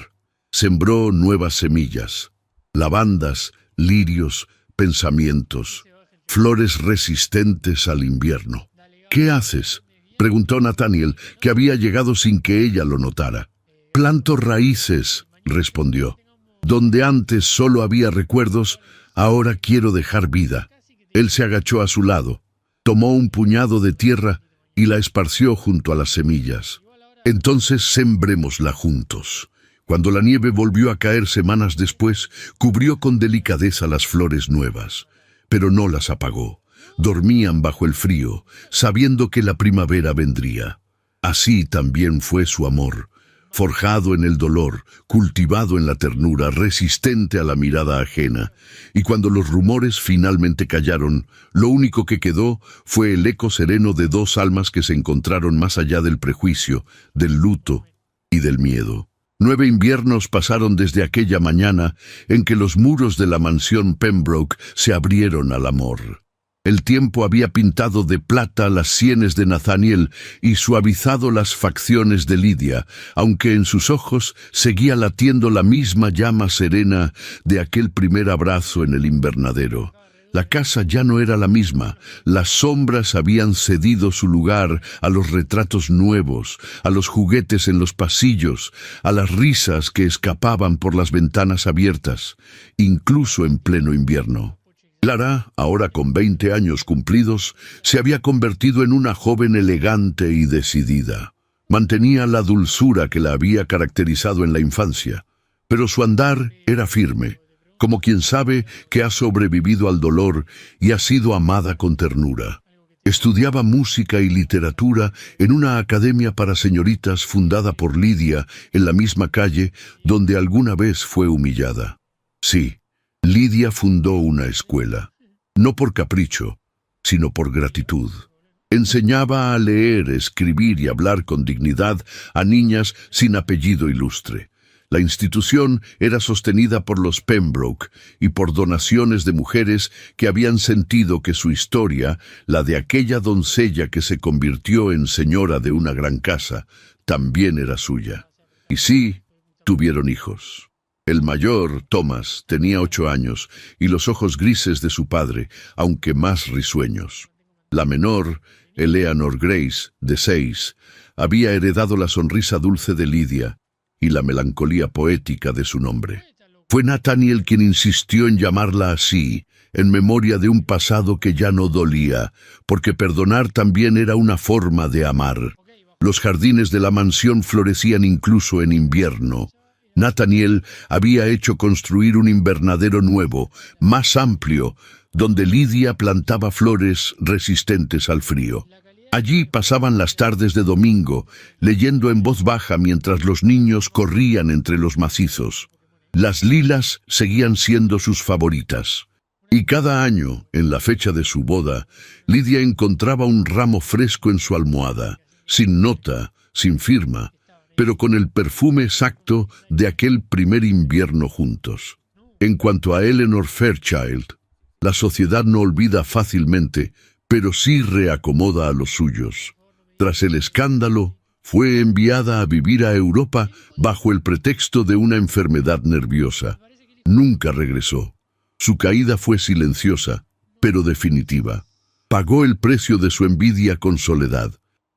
Sembró nuevas semillas, lavandas, lirios, pensamientos, flores resistentes al invierno. «¿Qué haces?», preguntó Nathaniel, que había llegado sin que ella lo notara. «Planto raíces», respondió. «Donde antes solo había recuerdos, ahora quiero dejar vida». Él se agachó a su lado, tomó un puñado de tierra y la esparció junto a las semillas. «Entonces sembrémosla juntos». Cuando la nieve volvió a caer semanas después, cubrió con delicadeza las flores nuevas, pero no las apagó. Dormían bajo el frío, sabiendo que la primavera vendría. Así también fue su amor, forjado en el dolor, cultivado en la ternura, resistente a la mirada ajena. Y cuando los rumores finalmente callaron, lo único que quedó fue el eco sereno de dos almas que se encontraron más allá del prejuicio, del luto y del miedo. 9 inviernos pasaron desde aquella mañana en que los muros de la mansión Pembroke se abrieron al amor. El tiempo había pintado de plata las sienes de Nathaniel y suavizado las facciones de Lidia, aunque en sus ojos seguía latiendo la misma llama serena de aquel primer abrazo en el invernadero. La casa ya no era la misma. Las sombras habían cedido su lugar a los retratos nuevos, a los juguetes en los pasillos, a las risas que escapaban por las ventanas abiertas, incluso en pleno invierno. Clara, ahora con 20 años cumplidos, se había convertido en una joven elegante y decidida. Mantenía la dulzura que la había caracterizado en la infancia, pero su andar era firme, como quien sabe que ha sobrevivido al dolor y ha sido amada con ternura. Estudiaba música y literatura en una academia para señoritas fundada por Lidia en la misma calle donde alguna vez fue humillada. Sí, Lidia fundó una escuela, no por capricho, sino por gratitud. Enseñaba a leer, escribir y hablar con dignidad a niñas sin apellido ilustre. La institución era sostenida por los Pembroke y por donaciones de mujeres que habían sentido que su historia, la de aquella doncella que se convirtió en señora de una gran casa, también era suya. Y sí, tuvieron hijos. El mayor, Thomas, tenía 8 años y los ojos grises de su padre, aunque más risueños. La menor, Eleanor Grace, de 6, había heredado la sonrisa dulce de Lydia y la melancolía poética de su nombre. Fue Nathaniel quien insistió en llamarla así, en memoria de un pasado que ya no dolía, porque perdonar también era una forma de amar. Los jardines de la mansión florecían incluso en invierno. Nathaniel había hecho construir un invernadero nuevo, más amplio, donde Lydia plantaba flores resistentes al frío. Allí pasaban las tardes de domingo, leyendo en voz baja mientras los niños corrían entre los macizos. Las lilas seguían siendo sus favoritas. Y cada año, en la fecha de su boda, Lydia encontraba un ramo fresco en su almohada, sin nota, sin firma, pero con el perfume exacto de aquel primer invierno juntos. En cuanto a Eleanor Fairchild, la sociedad no olvida fácilmente, pero sí reacomoda a los suyos. Tras el escándalo, fue enviada a vivir a Europa bajo el pretexto de una enfermedad nerviosa. Nunca regresó. Su caída fue silenciosa, pero definitiva. Pagó el precio de su envidia con soledad.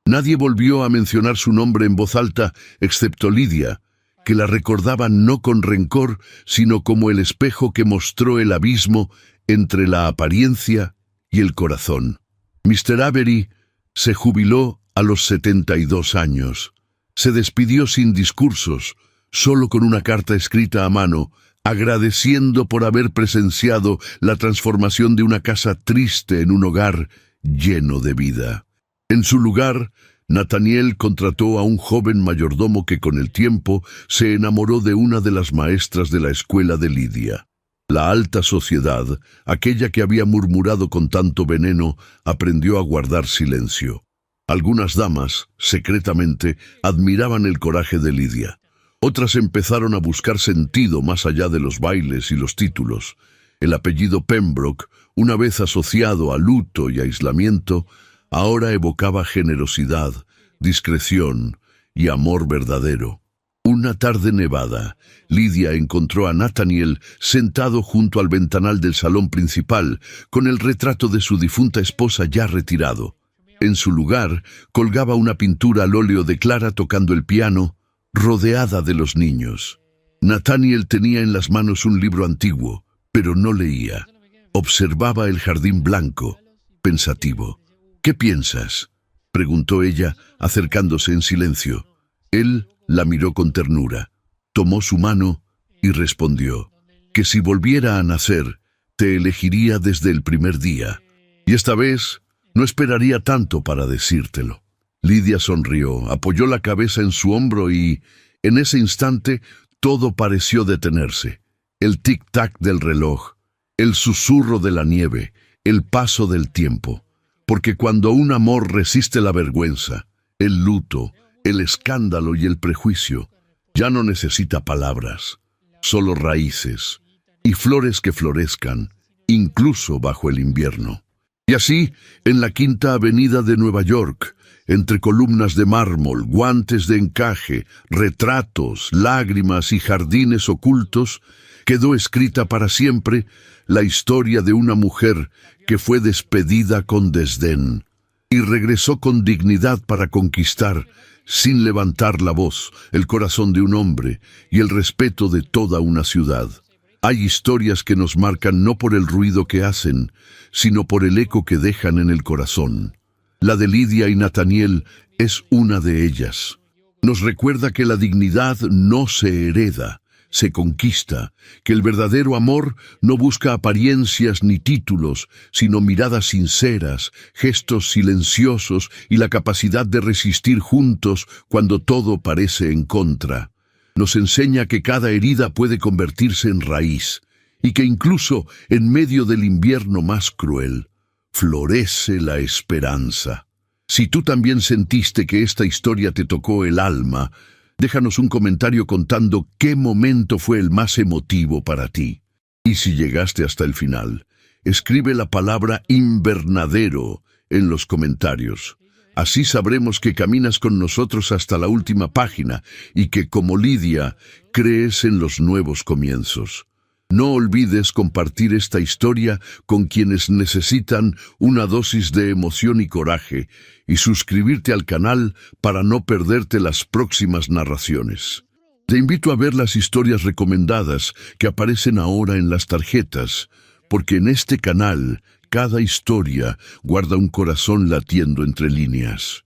Nadie volvió a mencionar su nombre en voz alta, excepto Lydia, que la recordaba no con rencor, sino como el espejo que mostró el abismo entre la apariencia y el corazón. Mr. Avery se jubiló a los 72 años. Se despidió sin discursos, solo con una carta escrita a mano, agradeciendo por haber presenciado la transformación de una casa triste en un hogar lleno de vida. En su lugar, Nathaniel contrató a un joven mayordomo que con el tiempo se enamoró de una de las maestras de la escuela de Lydia. La alta sociedad, aquella que había murmurado con tanto veneno, aprendió a guardar silencio. Algunas damas, secretamente, admiraban el coraje de Lydia. Otras empezaron a buscar sentido más allá de los bailes y los títulos. El apellido Pembroke, una vez asociado a luto y aislamiento, ahora evocaba generosidad, discreción y amor verdadero. Una tarde nevada, Lydia encontró a Nathaniel sentado junto al ventanal del salón principal, con el retrato de su difunta esposa ya retirado. En su lugar, colgaba una pintura al óleo de Clara tocando el piano, rodeada de los niños. Nathaniel tenía en las manos un libro antiguo, pero no leía. Observaba el jardín blanco, pensativo. «¿Qué piensas?», preguntó ella, acercándose en silencio. Él la miró con ternura, tomó su mano y respondió: «Que si volviera a nacer, te elegiría desde el primer día. Y esta vez no esperaría tanto para decírtelo». Lydia sonrió, apoyó la cabeza en su hombro y, en ese instante, todo pareció detenerse. El tic-tac del reloj, el susurro de la nieve, el paso del tiempo. Porque cuando un amor resiste la vergüenza, el luto, el escándalo y el prejuicio, ya no necesita palabras, solo raíces y flores que florezcan, incluso bajo el invierno. Y así, en la Quinta Avenida de Nueva York, entre columnas de mármol, guantes de encaje, retratos, lágrimas y jardines ocultos, quedó escrita para siempre la historia de una mujer que fue despedida con desdén y regresó con dignidad para conquistar, sin levantar la voz, el corazón de un hombre y el respeto de toda una ciudad. Hay historias que nos marcan no por el ruido que hacen, sino por el eco que dejan en el corazón. La de Lydia y Nathaniel es una de ellas. Nos recuerda que la dignidad no se hereda, se conquista, que el verdadero amor no busca apariencias ni títulos, sino miradas sinceras, gestos silenciosos y la capacidad de resistir juntos cuando todo parece en contra. Nos enseña que cada herida puede convertirse en raíz y que incluso en medio del invierno más cruel, florece la esperanza. Si tú también sentiste que esta historia te tocó el alma, Déjanos un comentario contando qué momento fue el más emotivo para ti. Y si llegaste hasta el final, escribe la palabra invernadero en los comentarios. Así sabremos que caminas con nosotros hasta la última página y que, como Lidia, crees en los nuevos comienzos. No olvides compartir esta historia con quienes necesitan una dosis de emoción y coraje y suscribirte al canal para no perderte las próximas narraciones. Te invito a ver las historias recomendadas que aparecen ahora en las tarjetas, porque en este canal cada historia guarda un corazón latiendo entre líneas.